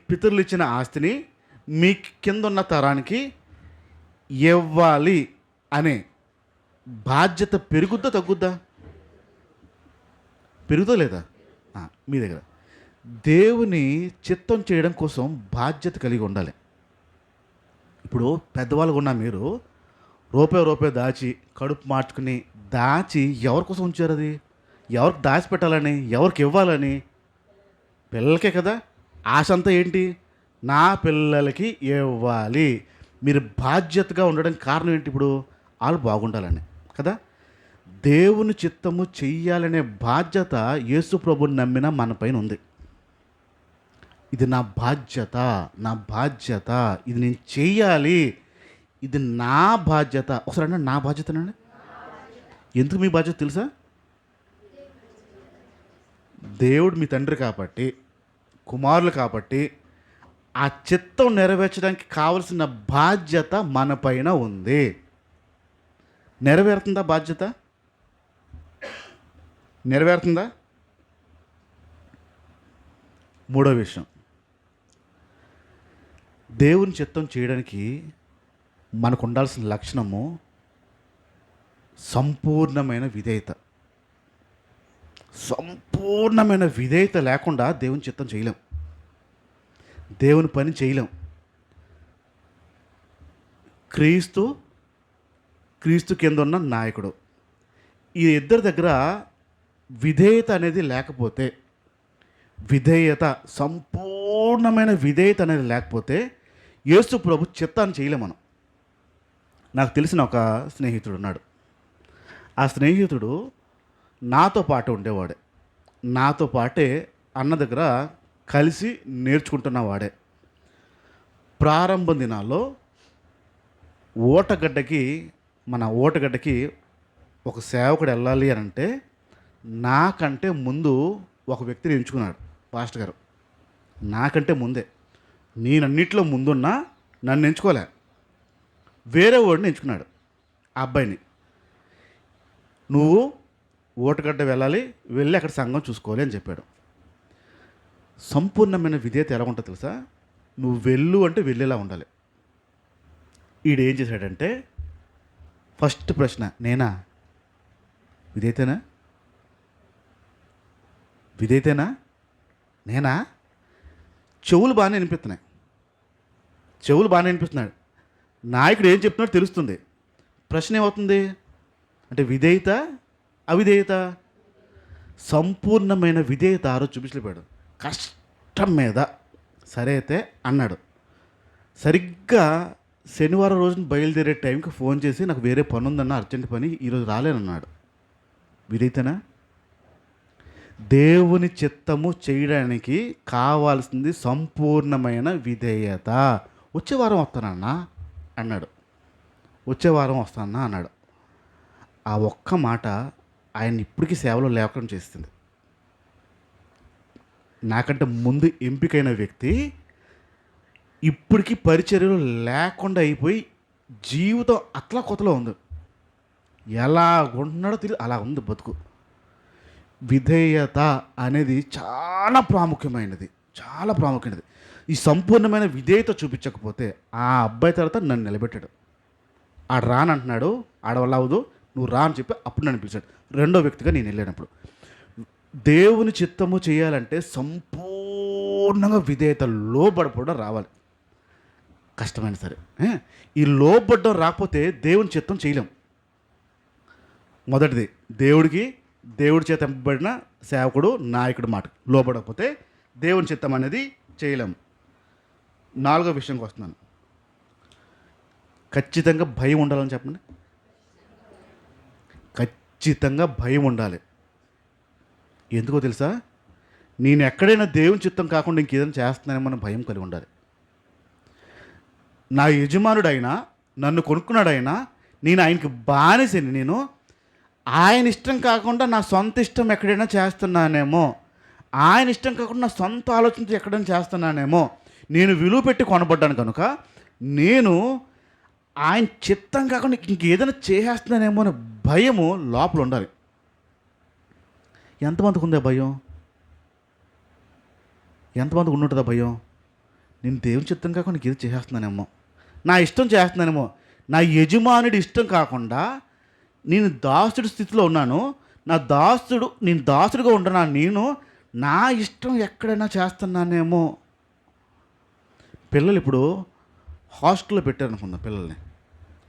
పితరులు ఇచ్చిన ఆస్తిని మీ కింద ఉన్న తరానికి ఇవ్వాలి అనే బాధ్యత పెరుగుద్దా తగ్గుద్దా? పెరుగుతా లేదా? మీ దగ్గర దేవుని చిత్తం చేయడం కోసం బాధ్యత కలిగి ఉండాలి. ఇప్పుడు పెద్దవాళ్ళకు ఉన్న మీరు రూపాయి దాచి కడుపు మార్చుకుని దాచి ఎవరి కోసం ఉంచారు? అది ఎవరికి దాచిపెట్టాలని, ఎవరికి ఇవ్వాలని? పిల్లలకే కదా. ఆశ అంతా ఏంటి? నా పిల్లలకి ఇవ్వాలి. మీరు బాధ్యతగా ఉండడానికి కారణం ఏంటి? ఇప్పుడు వాళ్ళు బాగుండాలని కదా. దేవుని చిత్తము చెయ్యాలనే బాధ్యత యేసు ప్రభుని నమ్మిన మన పైన ఉంది. ఇది నా బాధ్యత, ఇది నేను చెయ్యాలి, ఇది నా బాధ్యత. ఒకసారి అంటే నా బాధ్యతనండి. ఎందుకు మీ బాధ్యత తెలుసా? దేవుడు మీ తండ్రి కాబట్టి, కుమారులు కాబట్టి, ఆ చిత్తం నెరవేర్చడానికి కావలసిన బాధ్యత మన పైన ఉంది. నెరవేరుతుందా బాధ్యత? నెరవేరుతుందా? మూడో విషయం, దేవుని చిత్తం చేయడానికి మనకు ఉండాల్సిన లక్షణము సంపూర్ణమైన విధేయత. సంపూర్ణమైన విధేయత లేకుండా దేవుని చిత్తం చేయలేం, దేవుని పని చేయలేం. క్రీస్తు కింద ఉన్న నాయకుడు, ఈ ఇద్దరి దగ్గర విధేయత అనేది లేకపోతే, సంపూర్ణమైన విధేయత అనేది లేకపోతే యేసు ప్రభు చిత్తాన్ని చేయలేం మనం. నాకు తెలిసిన ఒక స్నేహితుడు ఉన్నాడు. ఆ స్నేహితుడు నాతో పాటు ఉండేవాడే, నాతో పాటే అన్న దగ్గర కలిసి నేర్చుకుంటున్న వాడే. ప్రారంభ దినాల్లో మన ఓటగడ్డకి ఒక సేవకుడు వెళ్ళాలి అని అంటే నాకంటే ముందు ఒక వ్యక్తిని ఎంచుకున్నాడు పాస్టర్ గారు. నాకంటే ముందే, నేనన్నిట్లో ముందున్నా నన్ను ఎంచుకోలే, వేరే వాడిని ఎంచుకున్నాడు. ఆ అబ్బాయిని, నువ్వు ఓటగడ్డ వెళ్ళి అక్కడ సంఘం చూసుకోవాలి అని చెప్పాడు. సంపూర్ణమైన విధేయత ఎలా ఉంటుందో తెలుసా? నువ్వు వెళ్ళు అంటే వెళ్ళేలా ఉండాలి. ఈడేం చేశాడంటే, ఫస్ట్ ప్రశ్న, నేనా? విధేయతేనా? నేనా? చెవులు బాగానే వినిపిస్తున్నాడు. నాయకుడు ఏం చెప్తున్నాడో తెలుస్తుంది. ప్రశ్న ఏమవుతుంది అంటే, విధేయత అవిధేయత? సంపూర్ణమైన విధేయత ఆ రోజు చూపించలేపాడు. కష్టం మీద సరే అయితే అన్నాడు. సరిగ్గా శనివారం రోజున బయలుదేరే టైంకి ఫోన్ చేసి, నాకు వేరే పని ఉందన్న, అర్జెంట్ పని, ఈరోజు రాలేనన్నాడు. విధేయతనా? దేవుని చిత్తము చేయడానికి కావాల్సింది సంపూర్ణమైన విధేయత. వచ్చే వారం వస్తానన్నా అన్నాడు. ఆ ఒక్క మాట ఆయన ఇప్పటికీ సేవలో లేకుండా చేస్తుంది. నాకంటే ముందు ఎంపికైన వ్యక్తి ఇప్పటికీ పరిచర్యలు లేకుండా అయిపోయి జీవితం అట్లా కొత్తలో ఉంది. ఎలా ఉంటున్నాడో తెలియదు, అలా ఉంది బతుకు. విధేయత అనేది చాలా ప్రాముఖ్యమైనది. ఈ సంపూర్ణమైన విధేయత చూపించకపోతే ఆ అబ్బాయి తర్వాత నన్ను నిలబెట్టాడు. ఆడు రానంటున్నాడు, ఆడవల్ల అవదు, నువ్వు రా అని చెప్పి అప్పుడు నన్ను పిలిచాడు. రెండో వ్యక్తిగా నేను వెళ్ళినప్పుడు, దేవుని చిత్తము చేయాలంటే సంపూర్ణంగా విధేయత, లోబడపడం రావాలి. కష్టమైన సరే, ఈ లోబడ్డం రాకపోతే దేవుని చిత్తం చేయలేం. మొదటిది, దేవుడి చేత ఎంపబడిన సేవకుడు, నాయకుడు మాట లోబడకపోతే దేవుని చిత్తం అనేది చేయలేం. నాలుగో విషయంకి వస్తున్నాను. ఖచ్చితంగా భయం ఉండాలని చెప్పండి. ఖచ్చితంగా భయం ఉండాలి. ఎందుకో తెలుసా? నేను ఎక్కడైనా దేవుని చిత్తం కాకుండా ఇంకేదైనా చేస్తున్నానేమో భయం కలిగి ఉండాలి. నా యజమానుడైనా, నన్ను కొనుక్కున్నాడైనా, నేను ఆయనకి బానిసని, నేను ఆయన ఇష్టం కాకుండా నా సొంత ఇష్టం ఎక్కడైనా చేస్తున్నానేమో, ఆయన ఇష్టం కాకుండా నా సొంత ఆలోచనతో ఎక్కడైనా చేస్తున్నానేమో, నేను విలువ పెట్టి కొనబడ్డాను కనుక నేను ఆయన చిత్తం కాకుండా ఇంకేదైనా చేసేస్తున్నానేమో అనే భయము లోపల ఉండాలి. ఎంతమందికి ఉందా భయం? ఎంతమందికి ఉంటుందా భయం? నేను దేవుని చిత్తం కాకుండా ఇంకేదో చేసేస్తున్నానేమో, నా ఇష్టం చేస్తున్నానేమో, నా యజమానుడి ఇష్టం కాకుండా నేను దాసుడి స్థితిలో ఉన్నాను, నేను దాసుడిగా ఉంటున్నాను, నేను నా ఇష్టం ఎక్కడైనా చేస్తున్నానేమో. పిల్లలు ఇప్పుడు హాస్టల్లో పెట్టారనుకుందాం, పిల్లల్ని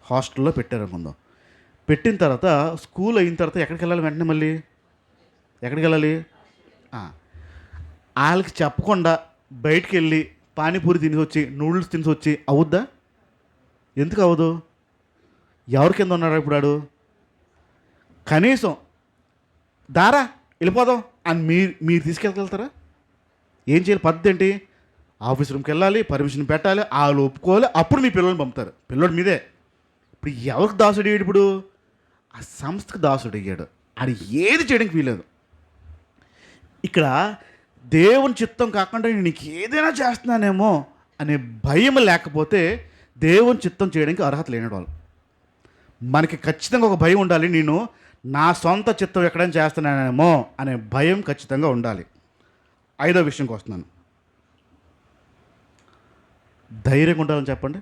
హాస్టల్లో పెట్టారనుకుందాం. పెట్టిన తర్వాత స్కూల్ అయిన తర్వాత ఎక్కడికి వెళ్ళాలి? వెంటనే మళ్ళీ ఎక్కడికి వెళ్ళాలి? వాళ్ళకి చెప్పకుండా బయటికి వెళ్ళి పానీపూరి తిని వచ్చి, నూడిల్స్ తిని వచ్చి అవుద్దా? ఎందుకు అవ్వదు? ఎవరి కింద ఉన్నాడు ఇప్పుడు వాడు? కనీసం దారా వెళ్ళిపోదాం అని మీరు తీసుకెళ్ళగలుగుతారా? ఏం చేయాలి? పద్ధతి ఏంటి? ఆఫీస్ రూమ్కి వెళ్ళాలి, పర్మిషన్ పెట్టాలి, వాళ్ళు ఒప్పుకోవాలి, అప్పుడు మీ పిల్లల్ని పంపుతారు. పిల్లోడు మీదే. ఇప్పుడు ఎవరికి దాసుడు అయ్యాడు? ఇప్పుడు ఆ సంస్థకు దాసుడు అయ్యాడు. అది ఏది చేయడానికి వీలేదు. ఇక్కడ దేవుని చిత్తం కాకుండా నేను నీకు ఏదైనా చేస్తున్నానేమో అనే భయం లేకపోతే దేవుని చిత్తం చేయడానికి అర్హత లేని వాళ్ళు. మనకి ఖచ్చితంగా ఒక భయం ఉండాలి. నేను నా సొంత చిత్తం ఎక్కడైనా చేస్తున్నానేమో అనే భయం ఖచ్చితంగా ఉండాలి. 5వ విషయంకి వస్తున్నాను. ధైర్యంగా ఉండాలని చెప్పండి.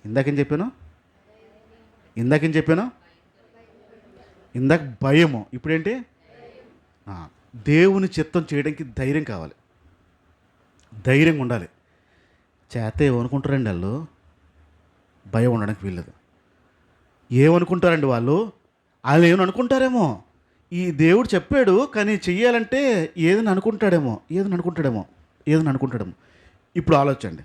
ఇందాకేం చెప్పాను? ఇందాక భయము, ఇప్పుడేంటి? దేవుని చిత్తం చేయడానికి ధైర్యం కావాలి. ధైర్యంగా ఉండాలి. చేత ఏమనుకుంటారండి వాళ్ళు? భయం ఉండడానికి వీల్లేదు. ఏమనుకుంటారండి వాళ్ళు ఏమని అనుకుంటారేమో, ఈ దేవుడు చెప్పాడు కానీ చెయ్యాలంటే ఏదని అనుకుంటాడేమో. ఇప్పుడు ఆలోచించండి.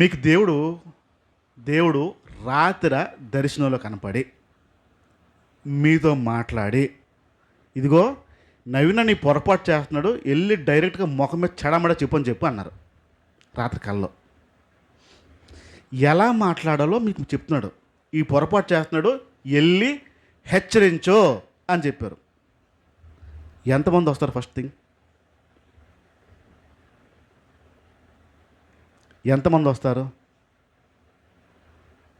మీకు దేవుడు రాత్రి దర్శనంలో కనపడి మీతో మాట్లాడి, ఇదిగో నవీన నీ పొరపాటు చేస్తున్నాడు, వెళ్ళి డైరెక్ట్గా ముఖం మీద చెడమడ చెప్పు అన్నారు రాత్రి కల్లో. ఎలా మాట్లాడాలో మీకు చెప్తున్నాడు. ఈ పొరపాటు చేస్తున్నాడు, వెళ్ళి హెచ్చరించో అని చెప్పారు. ఎంతమంది వస్తారు? ఫస్ట్ థింగ్, ఎంతమంది వస్తారు?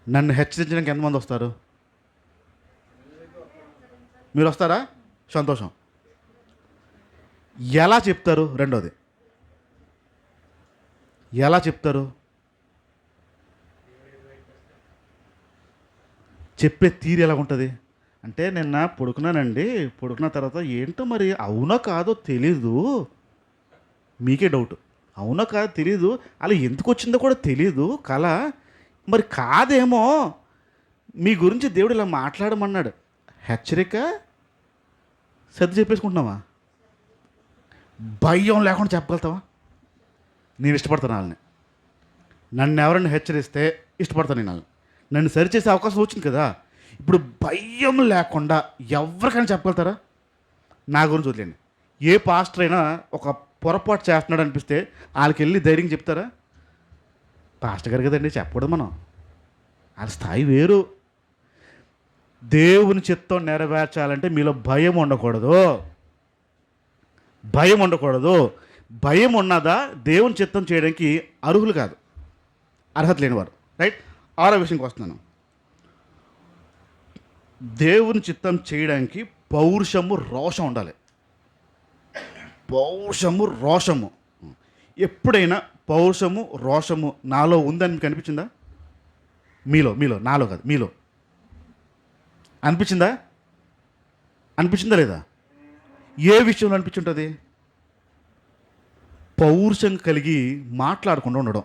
నన్ను హెచ్చరించడానికి ఎంతమంది వస్తారు? మీరు వస్తారా? సంతోషం. ఎలా చెప్తారు? రెండోది, ఎలా చెప్తారు? చెప్పే తీరు ఎలా ఉంటుంది అంటే, నిన్న పడుకున్న తర్వాత ఏంటో మరి అవునో కాదో తెలీదు, మీకే డౌట్, అవునో కాదో తెలీదు, అలా ఎందుకు వచ్చిందో కూడా తెలీదు కళ, మరి కాదేమో, మీ గురించి దేవుడు ఇలా మాట్లాడమన్నాడు. హెచ్చరిక సర్ది చెప్పేసుకుంటున్నావా? భయం లేకుండా చెప్పగలుగుతావా? నేను ఇష్టపడతాను వాళ్ళని. నన్ను ఎవరైనా హెచ్చరిస్తే ఇష్టపడతాను నేను వాళ్ళని. నన్ను సరిచేసే అవకాశం వచ్చింది కదా. ఇప్పుడు భయం లేకుండా ఎవరికైనా చెప్పగలుగుతారా? నా గురించి వదిలేండి. ఏ పాస్టర్ అయినా ఒక పొరపాటు చేస్తున్నాడు అనిపిస్తే వాళ్ళకి వెళ్ళి ధైర్యం చెప్తారా? పాస్టర్ గారు కదండి చెప్పకూడదు మనం, వాళ్ళ స్థాయి వేరు. దేవుని చిత్తం నెరవేర్చాలంటే మీలో భయం ఉండకూడదు. భయం ఉన్నదా దేవుని చిత్తం చేయడానికి అర్హులు కాదు, అర్హత లేనివారు. రైట్. 6వ విషయంకి వస్తున్నాను. దేవుని చిత్తం చేయడానికి పౌరుషము, రోషం ఉండాలి. రోషము ఎప్పుడైనా పౌరుషము, రోషము నాలో ఉందని మీకు అనిపించిందా? మీలో నాలో కాదు, మీలో అనిపించిందా లేదా? ఏ విషయంలో అనిపించుంటుంది? పౌరుషం కలిగి మాట్లాడకుండా ఉండడం,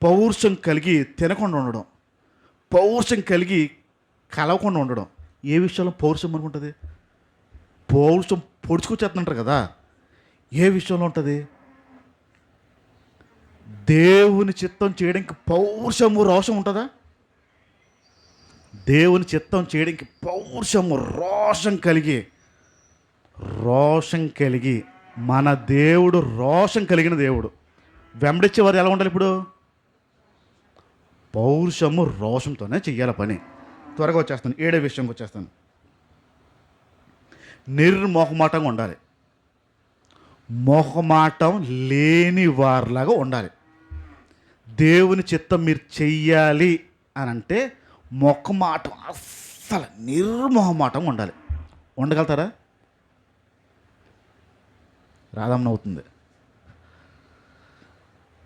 పౌరుషం కలిగి తినకుండా ఉండడం, పౌరుషం కలిగి కలవకుండా ఉండడం. ఏ విషయంలో పౌరుషం అనుకుంటుంది? పౌరుషం పొడుచుకొచ్చేస్తుంటారు కదా. ఏ విషయంలో ఉంటుంది? దేవుని చిత్తం చేయడానికి పౌరుషము, రోషం ఉంటుందా? దేవుని చిత్తం చేయడానికి పౌరుషము, రోషం కలిగి మన దేవుడు రోషం కలిగిన దేవుడు. వెంబడించేవారు ఎలా ఉండాలి? ఇప్పుడు పౌరుషము, రోషంతోనే చెయ్యాలి పని. త్వరగా వచ్చేస్తాను, 7వ విషయంకి వచ్చేస్తాను. నిర్మోహమాటంగా ఉండాలి. మొహమాటం లేని వారిలాగా ఉండాలి. దేవుని చిత్తం మీరు చెయ్యాలి అని అంటే మొహమాటం అస్సలు నిర్మొహమాటం ఉండాలి. ఉండగలుగుతారా? రాధమ్మ అవుతుంది.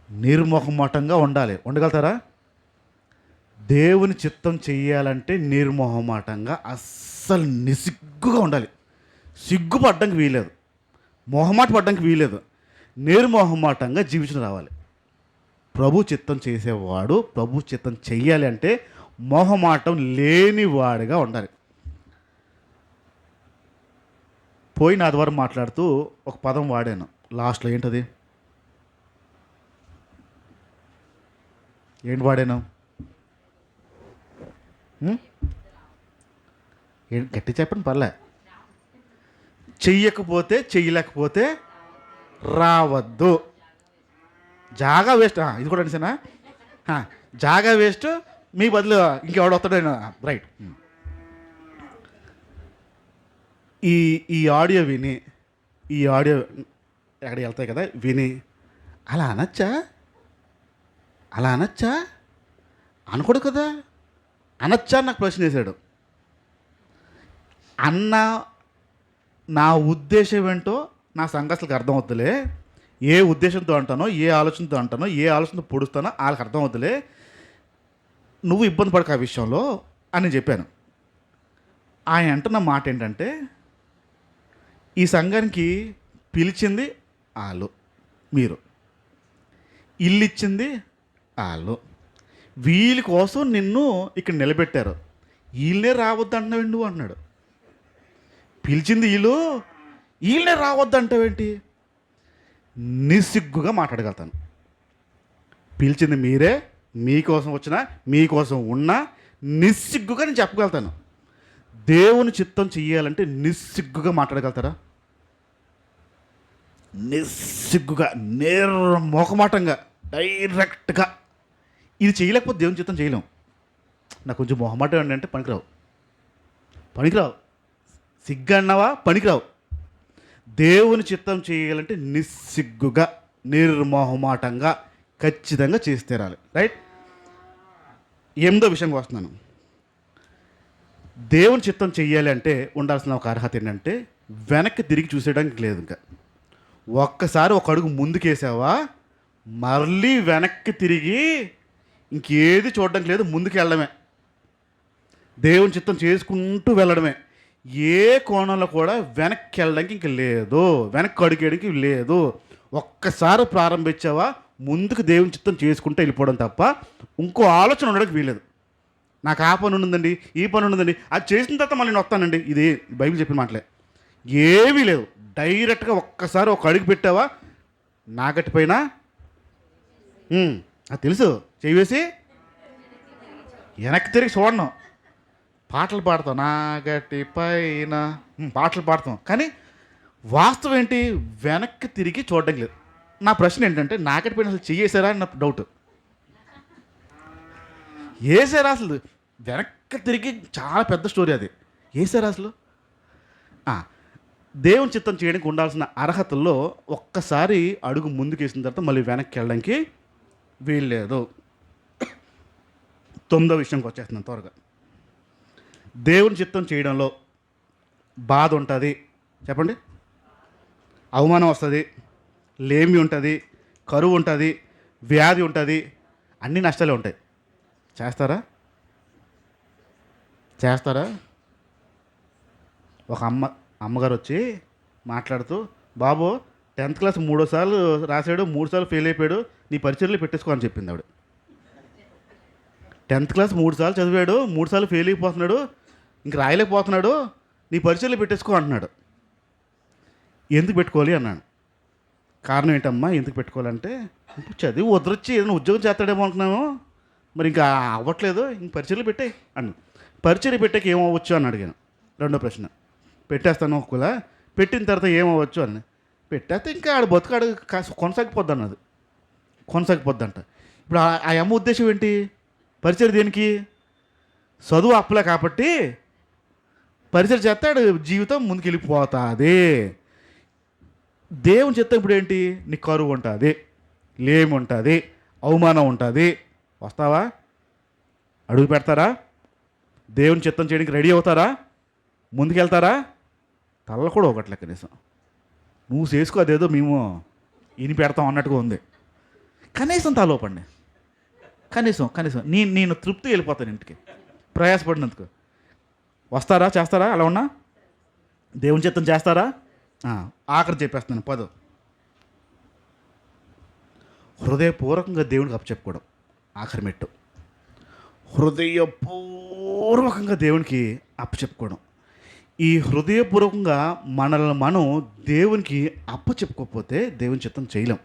నిర్మొహమాటంగా ఉండాలి. ఉండగలుగుతారా? దేవుని చిత్తం చెయ్యాలంటే నిర్మొహమాటంగా అస్సలు నిసిగ్గుగా ఉండాలి. సిగ్గుపడ్డానికి వీలేదు, మొహమాట పడ్డానికి వీలేదు. నిర్మొహమాటంగా జీవించడం రావాలి. ప్రభు చిత్తం చేసేవాడు ప్రభు చిత్తం చెయ్యాలి అంటే మొహమాటం లేనివాడిగా ఉండాలి. పోయిన ఆదివారం మాట్లాడుతూ ఒక పదం వాడాను లాస్ట్లో. ఏంటది? ఏంటి వాడాను? గట్టి చెప్పండి, పర్లే. చెయ్యకపోతే చెయ్యలేకపోతే రావద్దు. జాగా వేస్ట్. ఇది కూడా అనిసేనా? జాగా వేస్ట్, మీ బదులు ఇంకెవడు వస్తాడైనా. రైట్. ఈ ఆడియో విని, ఈ ఆడియో ఎక్కడికి వెళ్తాయి కదా, విని అలా అనొచ్చా, అలా అనొచ్చా, అనకూడదు కదా, అనొచ్చా నాకు ప్రశ్న వేశాడు. అన్న నా ఉద్దేశం ఏంటో నా సంగతులకు అర్థమవుతులే. ఏ ఉద్దేశంతో అంటానో, ఏ ఆలోచనతో అంటానో, ఏ ఆలోచనతో పొడుస్తానో వాళ్ళకి అర్థమవుతులే. నువ్వు ఇబ్బంది పడక ఆ విషయంలో అని చెప్పాను. ఆయన అంటున్న మాట ఏంటంటే, ఈ సంఘానికి పిలిచింది వాళ్ళు, మీరు ఇల్లు ఇచ్చింది వాళ్ళు, వీళ్ళ కోసం నిన్ను ఇక్కడ నిలబెట్టారు, వీళ్ళనే రావద్దు అంటున్నావు నువ్వు అన్నాడు. పిలిచింది వీళ్ళు, వీళ్ళనే రావద్దు అంటావేంటి? నిస్సిగ్గుగా మాట్లాడగలుగుతాను. పిలిచింది మీరే, మీకోసం వచ్చినా, మీకోసం ఉన్నా నిస్సిగ్గుగా నేను చెప్పగలుగుతాను. దేవుని చిత్తం చెయ్యాలంటే నిస్సిగ్గుగా మాట్లాడగలుగుతారా? నిస్సిగ్గుగా, నిర్మోహమాటంగా, డైరెక్ట్గా. ఇది చేయలేకపోతే దేవుని చిత్తం చేయలేం. నాకు కొంచెం మొహమాటం ఏంటంటే పనికిరావు, పనికిరావు. సిగ్గు అన్నావా, పనికిరావు. దేవుని చిత్తం చేయాలంటే నిస్సిగ్గుగా, నిర్మోహమాటంగా ఖచ్చితంగా చేసి తీరాలి. రైట్. 8వ విషయంకి వస్తున్నాను. దేవుని చిత్తం చెయ్యాలి అంటే ఉండాల్సిన ఒక అర్హత ఏంటంటే వెనక్కి తిరిగి చూసేయడానికి లేదు. ఇంకా ఒక్కసారి ఒక అడుగు ముందుకేసావా, మళ్ళీ వెనక్కి తిరిగి ఇంకేది చూడడానికి లేదు, ముందుకు వెళ్ళడమే. దేవుని చిత్తం చేసుకుంటూ వెళ్ళడమే. ఏ కోణంలో కూడా వెనక్కి వెళ్ళడానికి ఇంక లేదు, వెనక్కి అడుగేయడానికి లేదు. ఒక్కసారి ప్రారంభించావా, ముందుకు దేవుని చిత్తం చేసుకుంటూ వెళ్ళిపోవడం తప్ప ఇంకో ఆలోచన ఉండడానికి వీలేదు. నాకు ఆ పని ఉందండి, ఈ పని ఉందండి, అది చేసిన తర్వాత మళ్ళీ నేను వస్తానండి. ఇది బైబిల్ చెప్పిన మాటలే. ఏమీ లేవు. డైరెక్ట్గా ఒక్కసారి ఒక అడుగు పెట్టావా, నాగట్టి పైన అది తెలుసు, చేయవేసి వెనక్కి తిరిగి చూడను. పాటలు పాడతాం, నాగట్టి పైన పాటలు పాడతాం, కానీ వాస్తవం ఏంటి? వెనక్కి తిరిగి చూడడం లేదు. నా ప్రశ్న ఏంటంటే, నాగట్టి పైన అసలు చెయ్యేసారా అని నా డౌట్. వేసారా అసలు? వెనక్కి తిరిగి చాలా పెద్ద స్టోరీ అది. వేసారా అసలు? దేవుని చిత్తం చేయడానికి ఉండాల్సిన అర్హతల్లో ఒక్కసారి అడుగు ముందుకు వేసిన తర్వాత మళ్ళీ వెనక్కి వెళ్ళడానికి వీల్లేదు. 9వ విషయంకి వచ్చేస్తున్నాను త్వరగా. దేవుని చిత్తం చేయడంలో బాధ ఉంటుంది, చెప్పండి, అవమానం వస్తుంది, లేమి ఉంటుంది, కరువు ఉంటుంది, వ్యాధి ఉంటుంది, అన్ని నష్టాలే ఉంటాయి. చేస్తారా? ఒక అమ్మగారు వచ్చి మాట్లాడుతూ, బాబు 10th క్లాస్ 3 సార్లు రాశాడు, 3 సార్లు ఫెయిల్ అయిపోయాడు, నీ పరిచర్లు పెట్టేసుకో అని చెప్పింది ఆవిడ. 10th క్లాస్ 3 సార్లు చదివాడు, 3 సార్లు ఫెయిల్ అయిపోతున్నాడు, ఇంక రాయలేకపోతున్నాడు, నీ పరిచర్లు పెట్టేసుకో అంటున్నాడు. ఎందుకు పెట్టుకోవాలి అన్నాను. కారణం ఏంటమ్మా ఎందుకు పెట్టుకోవాలంటే, చదివి వదిలొచ్చి ఏదైనా ఉద్యోగం చేస్తాడేమో అనుకున్నాను, మరి ఇంకా అవ్వట్లేదు, ఇంక పరిచర్లు పెట్టాయి అన్న. పరిచర్లు పెట్టాక ఏమవ్వచ్చు అని అడిగాను. రెండో ప్రశ్న. పెట్టేస్తాను ఒకవేళ, పెట్టిన తర్వాత ఏమవ్వచ్చు అని. పెట్టేస్తే ఇంకా ఆడ బతుకాడు కొనసాగిపోద్ది అన్నది, కొనసాగిపోద్దంట. ఇప్పుడు ఆ అమ్మ ఉద్దేశం ఏంటి? పరిచయం దేనికి? చదువు అప్పలే కాబట్టి పరిచయం చేస్తే ఆడు జీవితం ముందుకు వెళ్ళిపోతుంది. దేవుని చిత్తం ఇప్పుడు ఏంటి? నీ కరువు ఉంటుంది, లేమి ఉంటుంది, అవమానం ఉంటుంది. వస్తావా? అడుగు పెడతారా? దేవుని చిత్తం చేయడానికి రెడీ అవుతారా? ముందుకెళ్తారా? తల్ల కూడా ఒకట్లే కనీసం. నువ్వు చేసుకో, అదేదో మేము ఇని పెడతాం అన్నట్టుగా ఉంది. కనీసం తలోపండి. కనీసం కనీసం నేను తృప్తి వెళ్ళిపోతాను ఇంటికి ప్రయాసపడినందుకు. వస్తారా? చేస్తారా? అలా ఉన్నా దేవుని చిత్తం చేస్తారా? ఆఖరి చెప్పేస్తున్నాను, పదో, హృదయపూర్వకంగా దేవునికి అప్పచెప్పుకోవడం. ఆఖరి మెట్టు హృదయపూర్వకంగా దేవునికి అప్పచెప్పుకోవడం. ఈ హృదయపూర్వకంగా మనల్ని మనం దేవునికి అప్పచెప్పుకోకపోతే దేవుని చిత్తం చేయలేం.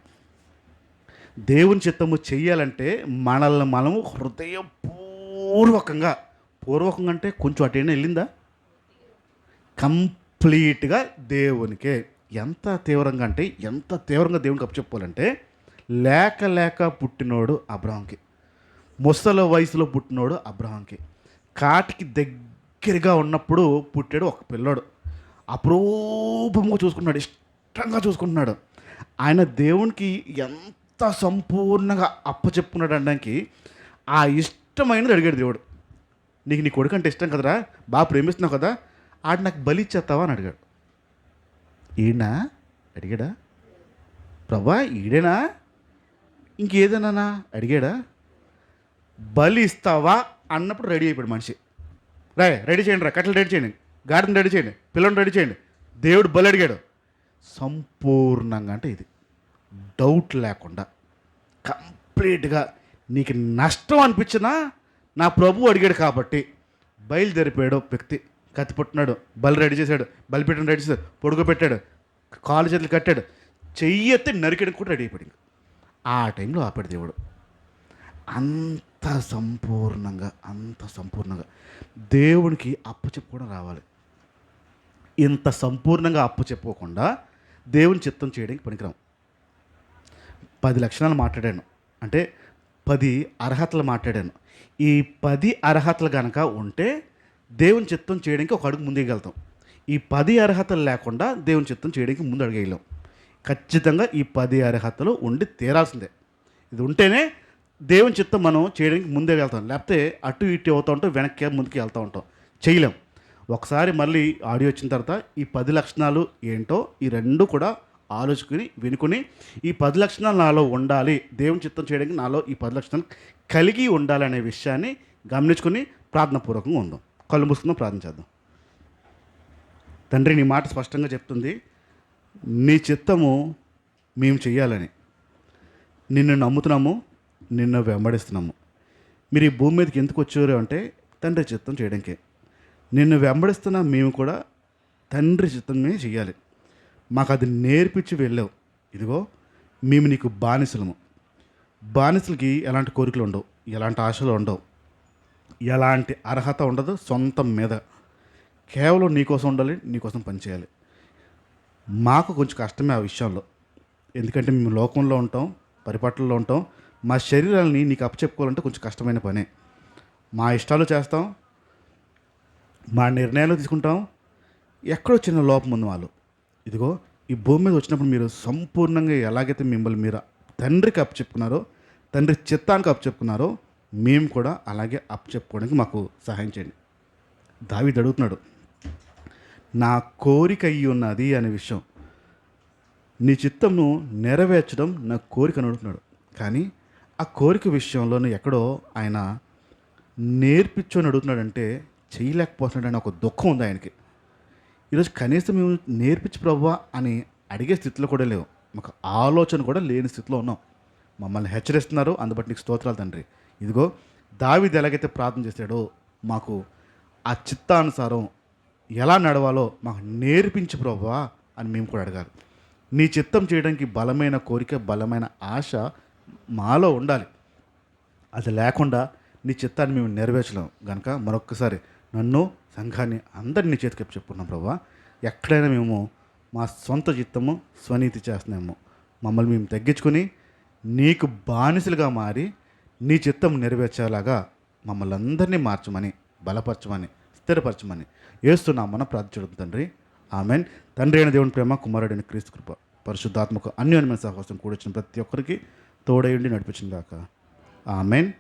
దేవుని చిత్తము చెయ్యాలంటే మనల్ని మనము హృదయపూర్వకంగా, పూర్వకంగా అంటే కొంచెం అటైనా వెళ్ళిందా, కంప్లీట్గా దేవునికే. ఎంత తీవ్రంగా అంటే ఎంత తీవ్రంగా దేవునికి అప్పచెప్పుకోవాలంటే, లేక పుట్టినోడు అబ్రహాంకి, ముసలి వయసులో పుట్టినోడు అబ్రహాంకి, కాటికి దగ్గరగా ఉన్నప్పుడు పుట్టాడు ఒక పిల్లోడు. అపురూపంగా చూసుకున్నాడు, ఇష్టంగా చూసుకుంటున్నాడు. ఆయన దేవునికి ఎంత సంపూర్ణంగా అప్పచెప్పుకున్నాడు అనడానికి ఆ ఇష్టమైనది అడిగాడు దేవుడు. నీకు నీ కొడుకు అంటే ఇష్టం కదరా, బాగా ప్రేమిస్తున్నావు కదా, ఆడు నాకు బలి ఇచ్చేస్తావా అని అడిగాడు. ఈయన అడిగాడా? ప్రభా ఈడేనా, ఇంకేదైనా అడిగాడా? బలి ఇస్తావా అన్నప్పుడు రెడీ అయిపోయాడు మనిషి. రెడీ చేయండి, కట్టెలు రెడీ చేయండి, గార్డెన్ రెడీ చేయండి, పిల్లల్ని రెడీ చేయండి. దేవుడు బలి అడిగాడు సంపూర్ణంగా. అంటే ఇది డౌట్ లేకుండా కంప్లీట్గా. నీకు నష్టం అనిపించినా నా ప్రభు అడిగాడు కాబట్టి బయలుదేరిపోయాడు వ్యక్తి. కత్తి పుట్టినాడు, బలి రెడీ చేశాడు, బలి పెట్టిన రెడీ చేశాడు, పొడుగు పెట్టాడు, కాలు చేతులు కట్టాడు, చెయ్యెత్తి నరికేయడం కూడా రెడీ అయిపోయాడు. ఆ టైంలో ఆపాడు దేవుడు. అంత సంపూర్ణంగా దేవునికి అప్పచెప్పుకోవడం రావాలి. ఇంత సంపూర్ణంగా అప్పచెప్పుకోకుండా దేవుని చిత్తం చేయడానికి పనికిరాం. 10 లక్షణాలు మాట్లాడాను, అంటే 10 అర్హతలు మాట్లాడాను. ఈ 10 అర్హతలు కనుక ఉంటే దేవుని చిత్తం చేయడానికి ఒక అడుగు ముందుకెళ్తాం. ఈ 10 అర్హతలు లేకుండా దేవుని చిత్తం చేయడానికి ముందు అడుగేయలేం. ఖచ్చితంగా ఈ 10 అర్హతలు ఉండి తీరాల్సిందే. ఇది ఉంటేనే దేవుని చిత్తం మనం చేయడానికి ముందే వెళ్తాం. లేకపోతే అటు ఇటు అవుతూ ఉంటాం, వెనక్కి ముందుకు వెళ్తూ ఉంటాం, చేయలేం. ఒకసారి మళ్ళీ ఆడియో వచ్చిన తర్వాత ఈ 10 లక్షణాలు ఏంటో ఈ రెండు కూడా ఆలోచుకుని వినుకుని, ఈ 10 లక్షణాలు నాలో ఉండాలి, దేవుని చిత్తం చేయడానికి నాలో ఈ 10 లక్షణాలు కలిగి ఉండాలి అనే విషయాన్ని గమనించుకుని ప్రార్థనాపూర్వకంగా ఉందాం. కళ్ళు మూసుకుందాం, ప్రార్థన చేద్దాం. తండ్రి, నీ మాట స్పష్టంగా చెప్తుంది, నీ చిత్తము మేము చెయ్యాలని. నిన్ను నమ్ముతున్నాము, నిన్ను వెంబడిస్తున్నాము. మీరు ఈ భూమి మీదకి ఎందుకు వచ్చారు అంటే తండ్రి చిత్తం చేయడానికే. నిన్ను వెంబడిస్తున్న మేము కూడా తండ్రి చిత్తమే చేయాలి. మాకు అది నేర్పించి వెళ్ళావు. ఇదిగో మేము నీకు బానిసలము. బానిసలకి ఎలాంటి కోరికలు ఉండవు, ఎలాంటి ఆశలు ఉండవు, ఎలాంటి అర్హత ఉండదు సొంతం మీద. కేవలం నీకోసం ఉండాలి, నీకోసం పనిచేయాలి. మాకు కొంచెం కష్టమే ఆ విషయంలో, ఎందుకంటే మేము లోకంలో ఉంటాం, పరిపాట్లలో ఉంటాం. మా శరీరాన్ని నీకు అప్పచెప్పుకోవాలంటే కొంచెం కష్టమైన పనే. మా ఇష్టాలు చేస్తాం, మా నిర్ణయాలు తీసుకుంటాం. ఎక్కడో చిన్న లోపం ఉంది వాళ్ళు. ఇదిగో ఈ భూమి మీద వచ్చినప్పుడు మీరు సంపూర్ణంగా ఎలాగైతే మిమ్మల్ని మీరు తండ్రికి అప్పచెప్పుకున్నారో, తండ్రి చిత్తానికి అప్పచెప్పుకున్నారో, మేము కూడా అలాగే అప్పచెప్పుకోవడానికి మాకు సహాయం చేయండి. దావీదు అడుగుతున్నాడు, నా కోరిక అయ్యి ఉన్నది అనే విషయం. నీ చిత్తమును నెరవేర్చడం నా కోరిక అని అడుగుతున్నాడు. కానీ ఆ కోరిక విషయంలోనే ఎక్కడో ఆయన నేర్పించని అడుగుతున్నాడంటే చేయలేకపోతున్నాడని ఒక దుఃఖం ఉంది ఆయనకి. ఈరోజు కనీసం మేము నేర్పించి ప్రభువా అని అడిగే స్థితిలో కూడా లేవు, మాకు ఆలోచన కూడా లేని స్థితిలో ఉన్నాం. మమ్మల్ని హెచ్చరిస్తున్నారు, అందుబట్టి నీకు స్తోత్రాలు తండ్రి. ఇదిగో దావీదు ఎలాగైతే ప్రార్థన చేశాడో మాకు ఆ చిత్తానుసారం ఎలా నడవాలో మాకు నేర్పించి ప్రభువా అని మేము కూడా అడగాలి. నీ చిత్తం చేయడానికి బలమైన కోరిక, బలమైన ఆశ మాలో ఉండాలి. అది లేకుండా నీ చిత్తాన్ని మేము నెరవేర్చలేం. కనుక మరొక్కసారి నన్ను, సంఘాన్ని అందరినీ నీ చేతికి చెప్పుకున్నాం ప్రభువా. ఎక్కడైనా మేము మా సొంత చిత్తము స్వనీతి చేస్తున్నాము, మమ్మల్ని మేము తగ్గించుకొని నీకు బానిసలుగా మారి నీ చిత్తం నెరవేర్చేలాగా మమ్మల్ని అందరినీ మార్చమని, బలపరచమని, స్థిరపరచమని యేసు నామమున ప్రార్థించుచున్నాము తండ్రి. ఆమెన్. తండ్రి అయిన దేవుని ప్రేమ, కుమారుడైన క్రీస్తు కృప, పరిశుద్ధాత్మకు అన్యోన్యమైన సహవాసం కూడొచ్చిన ప్రతి ఒక్కరికి తోడయుండి నడిపించిన గాక ఆమెన్.